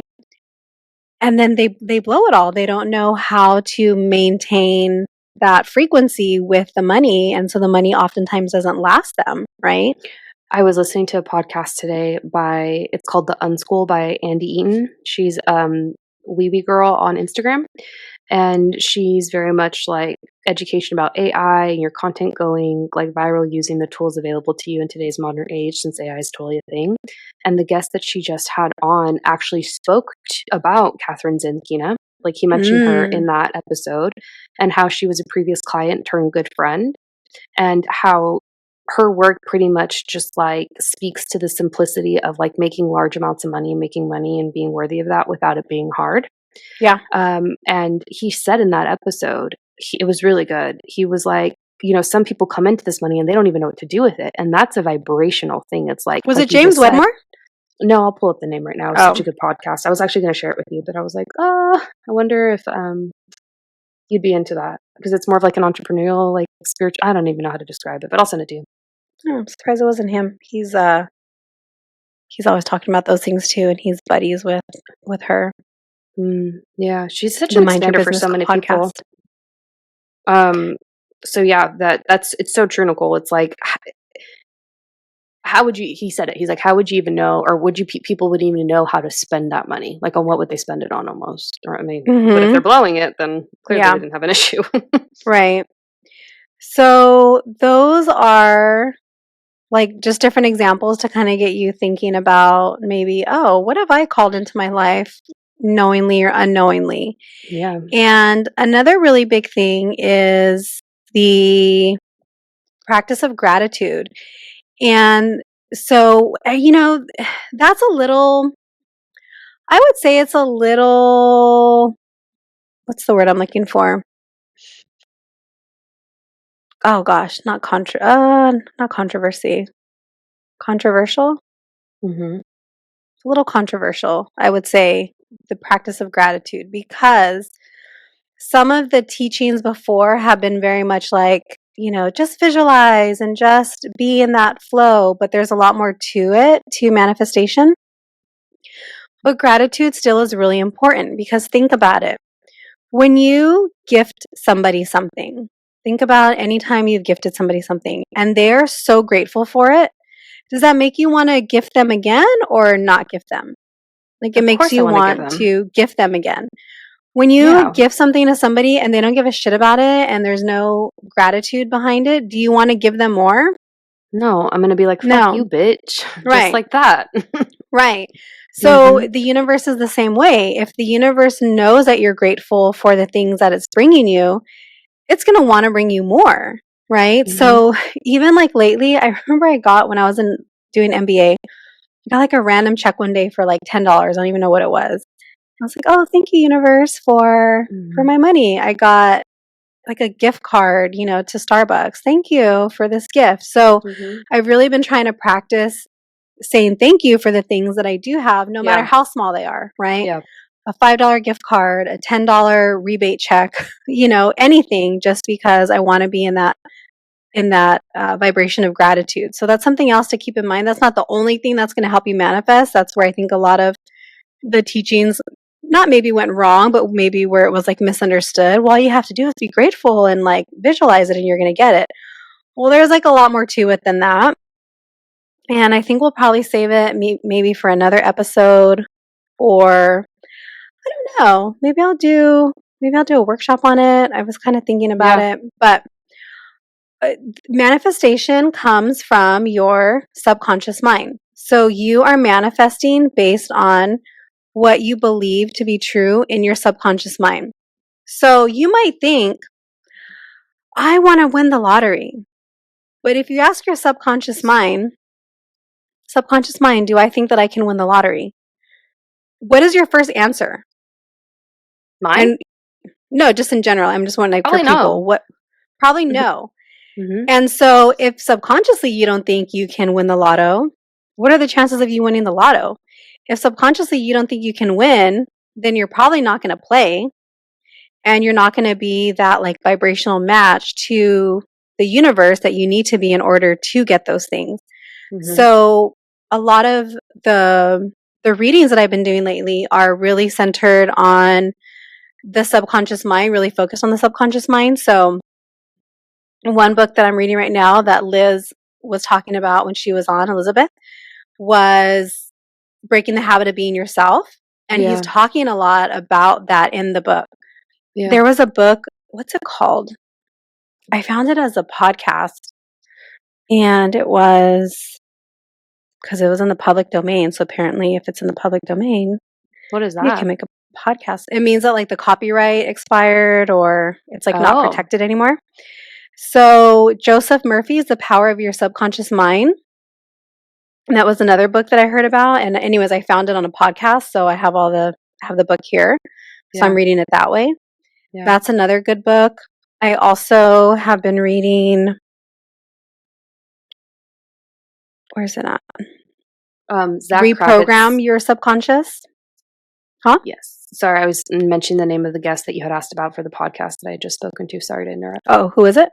and then they blow it all. They don't know how to maintain that frequency with the money. And so the money oftentimes doesn't last them, right? I was listening to a podcast today it's called The Unschool by Andy Eaton. She's Wee Wee Girl on Instagram. And she's very much like education about AI and your content going like viral using the tools available to you in today's modern age, since AI is totally a thing. And the guest that she just had on actually spoke about Catherine Zenkina. Like he mentioned her in that episode and how she was a previous client turned good friend and how her work pretty much just like speaks to the simplicity of like making large amounts of money and making money and being worthy of that without it being hard. Yeah. And he said in that episode, it was really good. He was like, some people come into this money and they don't even know what to do with it. And that's a vibrational thing. It's like, was it James Wedmore? No, I'll pull up the name right now. It's such a good podcast. I was actually going to share it with you, but I was like, I wonder if you'd be into that because it's more of like an entrepreneurial, like spiritual. I don't even know how to describe it, but I'll send it to you. Oh, I'm surprised it wasn't him. He's always talking about those things too, and he's buddies with her. Yeah, she's such an expander for so many people. So yeah, it's so true, Nichole. It's like, how would you? He said it. He's like, how would you even know, or would you people would even know how to spend that money? Like, on what would they spend it on? Almost, or I mean, but if they're blowing it, then clearly they didn't have an issue, right? So those are like just different examples to kind of get you thinking about maybe, what have I called into my life knowingly or unknowingly? Yeah. And another really big thing is the practice of gratitude. And so, that's a little, I would say it's a little, what's the word I'm looking for? Oh gosh, not controversy. Controversial? Mm-hmm. A little controversial, I would say, the practice of gratitude, because some of the teachings before have been very much like, just visualize and just be in that flow, but there's a lot more to it, to manifestation. But gratitude still is really important because think about it. When you gift somebody something, think about any time you've gifted somebody something and they're so grateful for it. Does that make you want to gift them again or not gift them? Like it makes you want to gift them again. When you gift something to somebody and they don't give a shit about it and there's no gratitude behind it, do you want to give them more? No, I'm going to be like, fuck you, bitch. Right. Just like that. Right. So the universe is the same way. If the universe knows that you're grateful for the things that it's bringing you, it's going to want to bring you more, right? So even like lately, I remember I got when I was doing MBA, I got like a random check one day for like $10. I don't even know what it was. I was like, "Oh, thank you, universe, for my money." I got like a gift card, to Starbucks. Thank you for this gift. So I've really been trying to practice saying thank you for the things that I do have, no matter how small they are, right? Yeah. A $5 gift card, a $10 rebate check, anything, just because I want to be in that vibration of gratitude. So that's something else to keep in mind. That's not the only thing that's going to help you manifest. That's where I think a lot of the teachings not maybe went wrong, but maybe where it was like misunderstood. Well, all you have to do is be grateful and like visualize it and you're going to get it. Well, there's like a lot more to it than that. And I think we'll probably save it maybe for another episode, or I don't know, maybe I'll do a workshop on it. I was kind of thinking about it, but manifestation comes from your subconscious mind. So you are manifesting based on what you believe to be true in your subconscious mind. So you might think, I want to win the lottery. But if you ask your subconscious mind, do I think that I can win the lottery? What is your first answer? Mine? And no, just in general. I'm just wondering, like, for people, what? Probably no. And so if subconsciously you don't think you can win the lotto, what are the chances of you winning the lotto? If subconsciously you don't think you can win, then you're probably not going to play, and you're not going to be that like vibrational match to the universe that you need to be in order to get those things. So a lot of the readings that I've been doing lately are really centered on the subconscious mind, really focused on the subconscious mind. So one book that I'm reading right now that Liz was talking about when she was on, Elizabeth, was Breaking the Habit of Being Yourself. And he's talking a lot about that in the book. There was a book, what's it called? I found it as a podcast, and it was because it was in the public domain. So apparently if it's in the public domain, what is that? You can make a podcast. It means that like the copyright expired, or it's like not protected anymore. So Joseph Murphy's The Power of Your Subconscious Mind. And that was another book that I heard about. And anyways, I found it on a podcast. So I have the book here. So I'm reading it that way. That's another good book. I also have been reading, where's it at? Zach Reprogram Kravitz. Your Subconscious. Huh? Yes. Sorry, I was mentioning the name of the guest that you had asked about for the podcast that I had just spoken to. Sorry to interrupt. Oh, who is it?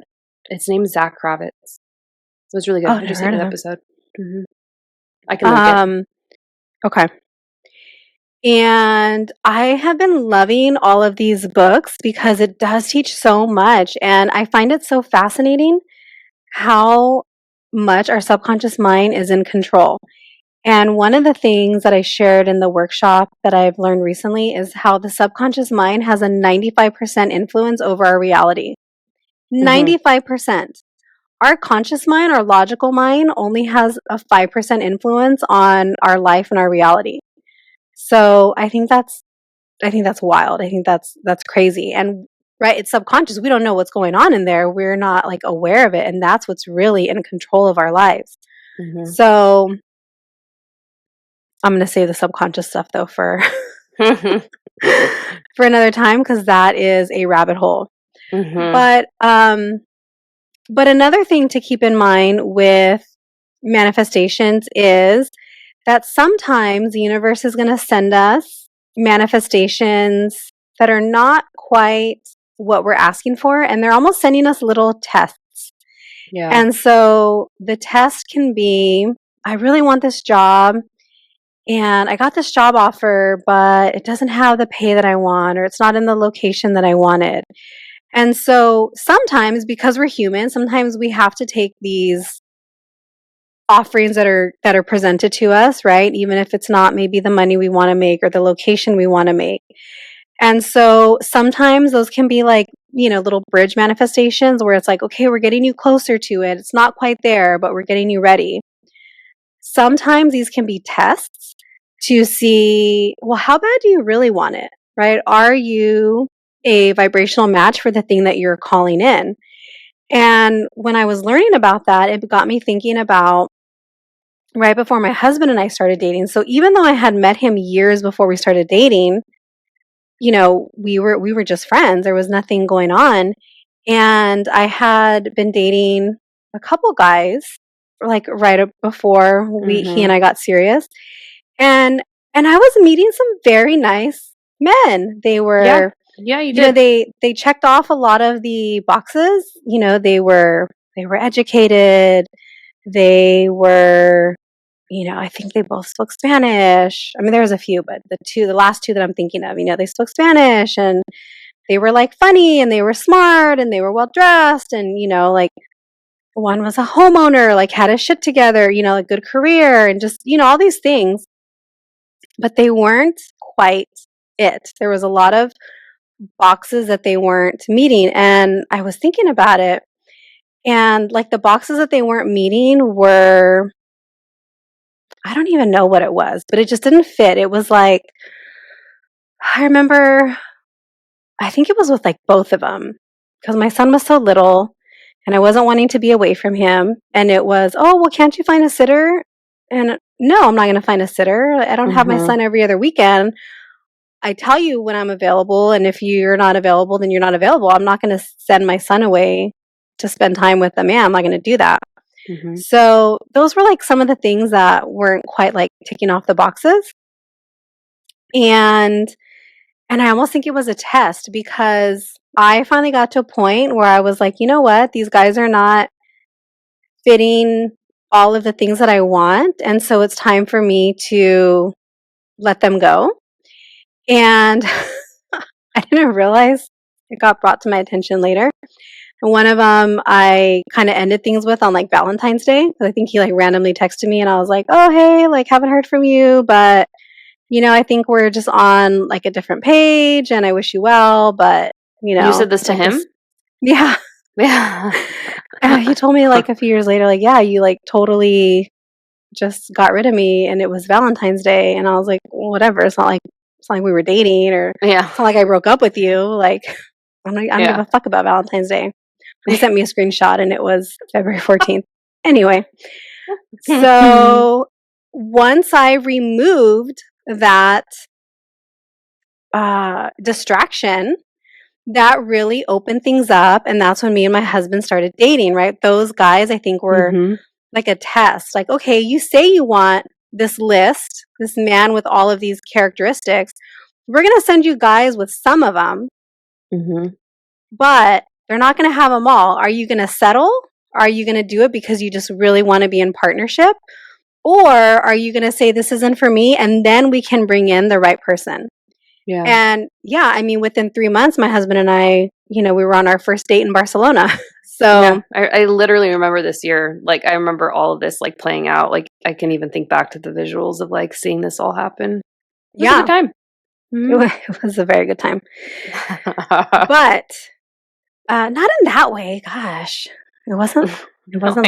Its name is Zach Kravitz. It was really good. I just hated the episode. I can link it. Okay. And I have been loving all of these books because it does teach so much. And I find it so fascinating how much our subconscious mind is in control. And one of the things that I shared in the workshop that I've learned recently is how the subconscious mind has a 95% influence over our reality. 95%. Our conscious mind, our logical mind, only has a 5% influence on our life and our reality. So I think that's wild. I think that's crazy. And right, it's subconscious. We don't know what's going on in there. We're not like aware of it, and that's what's really in control of our lives. So I'm going to save the subconscious stuff though for for another time, because that is a rabbit hole. But another thing to keep in mind with manifestations is that sometimes the universe is going to send us manifestations that are not quite what we're asking for, and they're almost sending us little tests. And so the test can be, I really want this job, and I got this job offer, but it doesn't have the pay that I want, or it's not in the location that I wanted. And so sometimes, because we're human, sometimes we have to take these offerings that are presented to us, right? Even if it's not maybe the money we want to make or the location we want to make. And so sometimes those can be like, little bridge manifestations where it's like, okay, we're getting you closer to it. It's not quite there, but we're getting you ready. Sometimes these can be tests. to see, well, how bad do you really want it, right? Are you a vibrational match for the thing that you're calling in? And when I was learning about that, it got me thinking about right before my husband and I started dating. So even though I had met him years before we started dating, we were just friends. There was nothing going on. And I had been dating a couple guys like right before he and I got serious. And I was meeting some very nice men. They were yeah, you did. They checked off a lot of the boxes. They were educated. They were, I think they both spoke Spanish. I mean, there was a few, but the last two that I'm thinking of, they spoke Spanish, and they were like funny, and they were smart, and they were well dressed, and like one was a homeowner, like had his shit together, a good career, and just all these things. But they weren't quite it. There was a lot of boxes that they weren't meeting, and I was thinking about it, and like the boxes that they weren't meeting were, I don't even know what it was, but it just didn't fit. It was like, I remember, I think it was with like both of them, because my son was so little and I wasn't wanting to be away from him. And it was, oh, well, can't you find a sitter? And no, I'm not going to find a sitter. I don't have my son every other weekend. I tell you when I'm available. And if you're not available, then you're not available. I'm not going to send my son away to spend time with a man. I'm not going to do that. So those were like some of the things that weren't quite like ticking off the boxes. And I almost think it was a test, because I finally got to a point where I was like, you know what? These guys are not fitting all of the things that I want. And so it's time for me to let them go. And I didn't realize it got brought to my attention later. And one of them I kind of ended things with on like Valentine's Day. I think he like randomly texted me, and I was like, oh, hey, like haven't heard from you, but I think we're just on like a different page, and I wish you well, but you said this to him? Yeah. He told me like a few years later, like, yeah, you like totally just got rid of me, and it was Valentine's Day. And I was like, well, whatever. It's not like we were dating, or it's not like I broke up with you. Like, I don't give a fuck about Valentine's Day. He sent me a screenshot, and it was February 14th. Anyway, so once I removed that distraction, that really opened things up. And that's when me and my husband started dating, right? Those guys, I think, were like a test. Like, okay, you say you want this list, this man with all of these characteristics. We're going to send you guys with some of them, but they're not going to have them all. Are you going to settle? Are you going to do it because you just really want to be in partnership? Or are you going to say, this isn't for me, and then we can bring in the right person? Yeah. And yeah, I mean, within 3 months, my husband and I, we were on our first date in Barcelona. So I literally remember this year. Like, I remember all of this like playing out. Like, I can even think back to the visuals of like seeing this all happen. It was a good time. It was a very good time. But not in that way. Gosh, it wasn't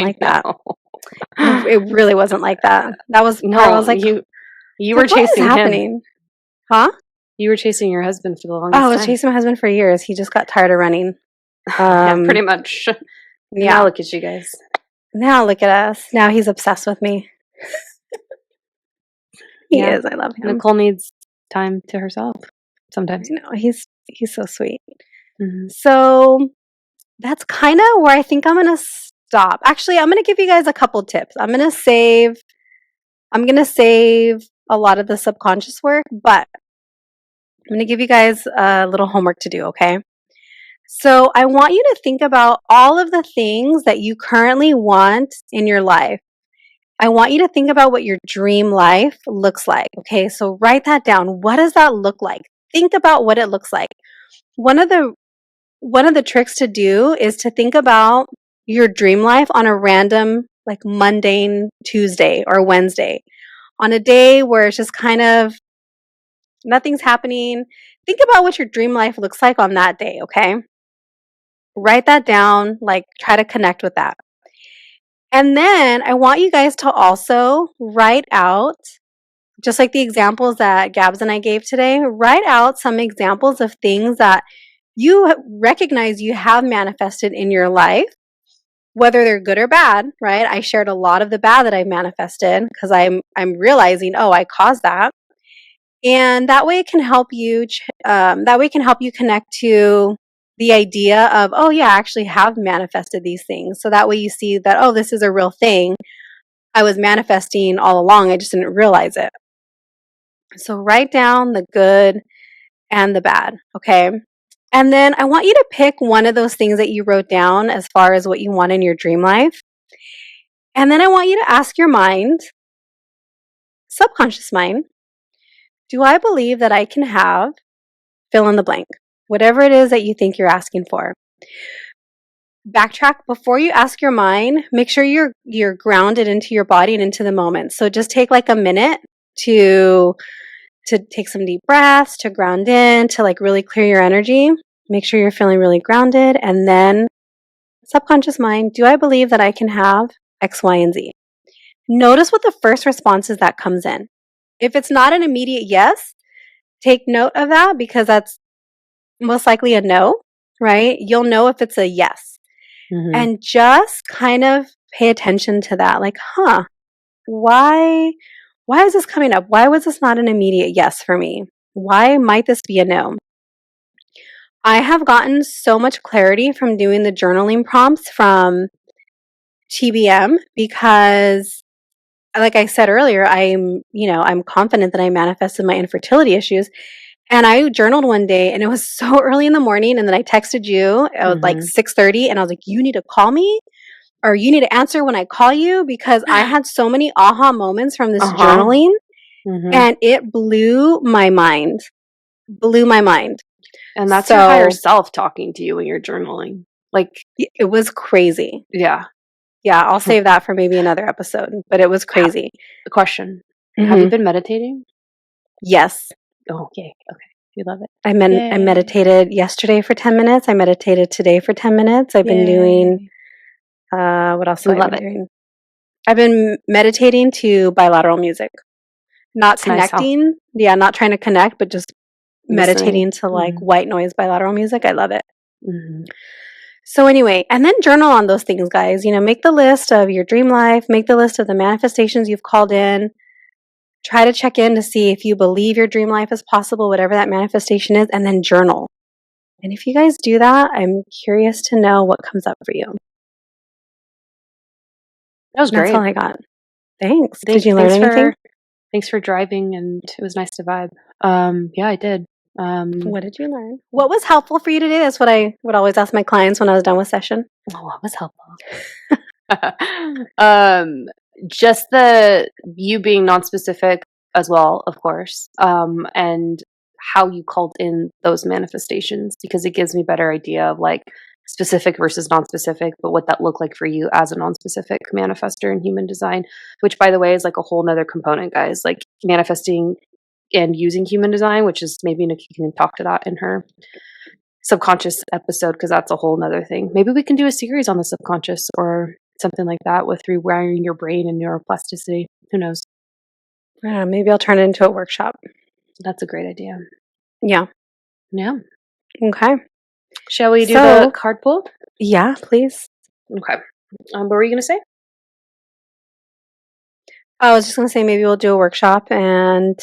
like that. It really wasn't like that. That was I was like, you were chasing him. Huh? You were chasing your husband for the longest time. I was chasing my husband for years. He just got tired of running. Yeah, pretty much. Yeah. Now look at you guys. Now look at us. Now he's obsessed with me. He is. I love him. Nichole needs time to herself sometimes. He's so sweet. So that's kind of where I think I'm going to stop. Actually, I'm going to give you guys a couple tips. I'm going to save a lot of the subconscious work, but I'm going to give you guys a little homework to do, okay? So I want you to think about all of the things that you currently want in your life. I want you to think about what your dream life looks like, okay? So write that down. What does that look like? Think about what it looks like. One of the tricks to do is to think about your dream life on a random, like mundane Tuesday or Wednesday, on a day where it's just kind of nothing's happening. Think about what your dream life looks like on that day, okay? Write that down, like try to connect with that. And then I want you guys to also write out just like the examples that Gabs and I gave today, write out some examples of things that you recognize you have manifested in your life, whether they're good or bad, right? I shared a lot of the bad that I manifested because I'm realizing, oh, I caused that. And that way it can help you connect to the idea of, oh yeah, I actually have manifested these things. So that way you see that, oh, this is a real thing I was manifesting all along. I just didn't realize it. So write down the good and the bad, okay? And then I want you to pick one of those things that you wrote down as far as what you want in your dream life. And then I want you to ask your mind, subconscious mind, do I believe that I can have fill in the blank, whatever it is that you think you're asking for? Backtrack before you ask your mind. Make sure you're grounded into your body and into the moment. So just take like a minute to take some deep breaths, to ground in, to like really clear your energy. Make sure you're feeling really grounded. And then subconscious mind, do I believe that I can have X, Y, and Z? Notice what the first response is that comes in. If it's not an immediate yes, take note of that because that's most likely a no, right? You'll know if it's a yes. Mm-hmm. And just kind of pay attention to that. Like, why is this coming up? Why was this not an immediate yes for me? Why might this be a no? I have gotten so much clarity from doing the journaling prompts from TBM because, like I said earlier, I'm confident that I manifested my infertility issues. And I journaled one day and it was so early in the morning. And then I texted you at like 6:30 and I was like, you need to call me or you need to answer when I call you because I had so many aha moments from this journaling and it blew my mind. And that's your higher self talking to you when you're journaling. Like, it was crazy. Yeah. Yeah, I'll save that for maybe another episode, but it was crazy. Question. Have you been meditating? Yes. Oh, yay. Okay. You love it. I meditated yesterday for 10 minutes. I meditated today for 10 minutes. I've been doing, what else have I been doing? I've been meditating to bilateral music. Not connecting. Yeah, not trying to connect, but just meditating to like white noise bilateral music. I love it. So anyway, and then journal on those things, guys. Make the list of your dream life, make the list of the manifestations you've called in. Try to check in to see if you believe your dream life is possible, whatever that manifestation is, and then journal. And if you guys do that, I'm curious to know what comes up for you. That was great. That's all I got. Thanks. Did you learn anything? Thanks for driving, and it was nice to vibe. Yeah, I did. What did you learn? What was helpful for you today? That's what I would always ask my clients when I was done with session. Oh, what was helpful? Just you being non-specific as well, of course, and how you called in those manifestations, because it gives me a better idea of like specific versus non-specific, but what that looked like for you as a non-specific manifester in human design, which by the way is like a whole nother component, guys, like manifesting and using human design, which is maybe Nikki can talk to that in her subconscious episode, because that's a whole nother thing. Maybe we can do a series on the subconscious or something like that with rewiring your brain and neuroplasticity. Who knows? Maybe I'll turn it into a workshop. That's a great idea. Yeah. Okay. Shall we do the card pull? Yeah, please. Okay. What were you going to say? I was just going to say maybe we'll do a workshop, and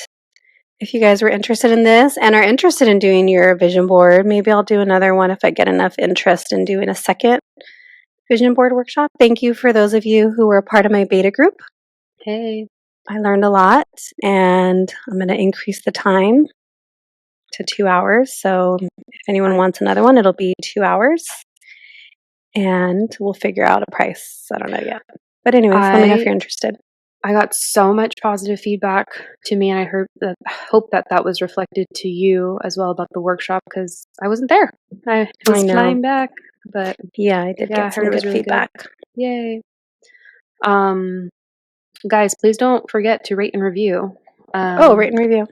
if you guys were interested in this and are interested in doing your vision board, maybe I'll do another one if I get enough interest in doing a second vision board workshop. Thank you for those of you who were a part of my beta group. Hey. I learned a lot, and I'm going to increase the time to 2 hours. So if anyone wants another one, it'll be 2 hours, and we'll figure out a price. I don't know yet. But anyways, let me know if you're interested. I got so much positive feedback to me, and I hope that was reflected to you as well about the workshop, because I wasn't there. I was flying back, but yeah, I did get some good feedback. Good. Yay! Guys, please don't forget to rate and review. Rate and review.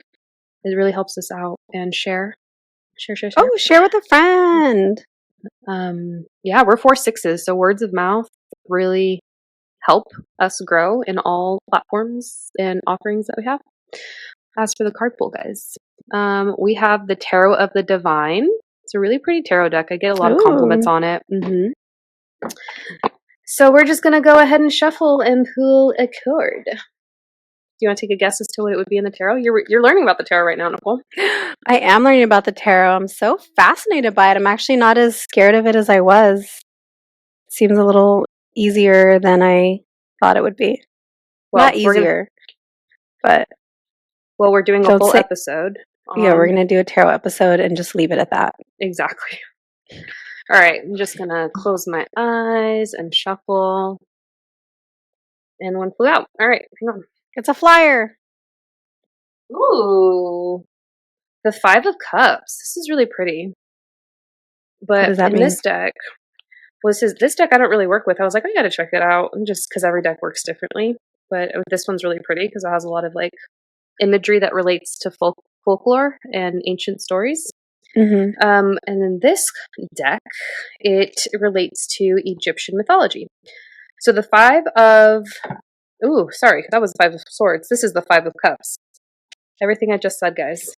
It really helps us out, and share. Oh, share with a friend. Yeah, we're 4 6s, so words of mouth really help us grow in all platforms and offerings that we have. As for the card pull, guys, we have the Tarot of the Divine. It's a really pretty tarot deck. I get a lot of compliments on it. So we're just going to go ahead and shuffle and pull a card. Do you want to take a guess as to what it would be in the tarot? You're learning about the tarot right now, Nichole. I am learning about the tarot. I'm so fascinated by it. I'm actually not as scared of it as I was. It seems a little easier than I thought it would be. Well, not easier, but... Well, we're doing a full episode. Yeah, we're going to do a tarot episode and just leave it at that. Exactly. All right, I'm just going to close my eyes and shuffle. And one flew out. All right, hang on. It's a flyer. Ooh. The Five of Cups. This is really pretty. But what does that mean? This deck, this deck I don't really work with. I was like, I got to check it out, just because every deck works differently. But this one's really pretty because it has a lot of like imagery that relates to folklore and ancient stories. And then this deck, it relates to Egyptian mythology. So the that was the Five of Swords. This is the Five of Cups. Everything I just said, guys.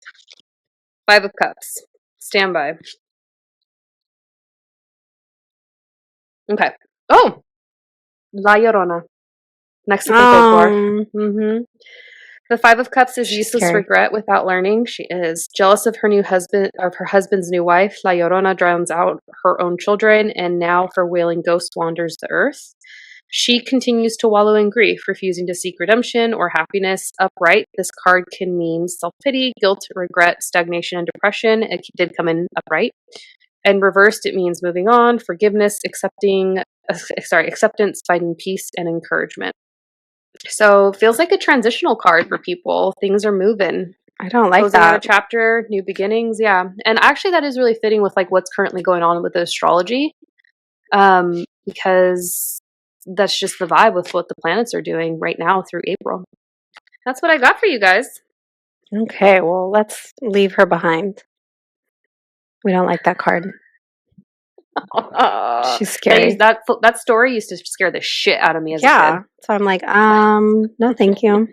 Five of Cups. Stand by. Okay. Oh! La Llorona. Next to the folklore. The Five of Cups is useless regret without learning. She is jealous of her husband's new wife. La Llorona drowns out her own children, and now her wailing ghost wanders the earth. She continues to wallow in grief, refusing to seek redemption or happiness. Upright, this card can mean self-pity, guilt, regret, stagnation, and depression. It did come in upright. And reversed, it means moving on, forgiveness, acceptance, finding peace, and encouragement. So feels like a transitional card for people. Things are moving. I don't like Closing out a chapter, new beginnings. Yeah. And actually that is really fitting with like what's currently going on with the astrology. Because that's just the vibe with what the planets are doing right now through April. That's what I got for you guys. Okay, well, let's leave her behind. We don't like that card. She's scary. That story used to scare the shit out of me as a kid. So I'm like, no, thank you.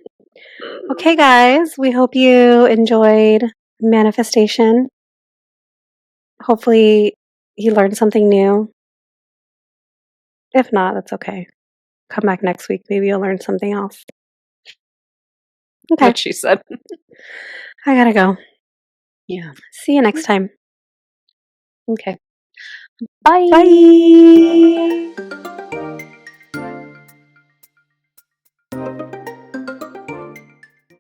Okay, guys, we hope you enjoyed manifestation. Hopefully you learned something new. If not, that's okay. Come back next week. Maybe you'll learn something else. Okay. What she said. I gotta go. Yeah. See you next time. Okay. Bye. Bye.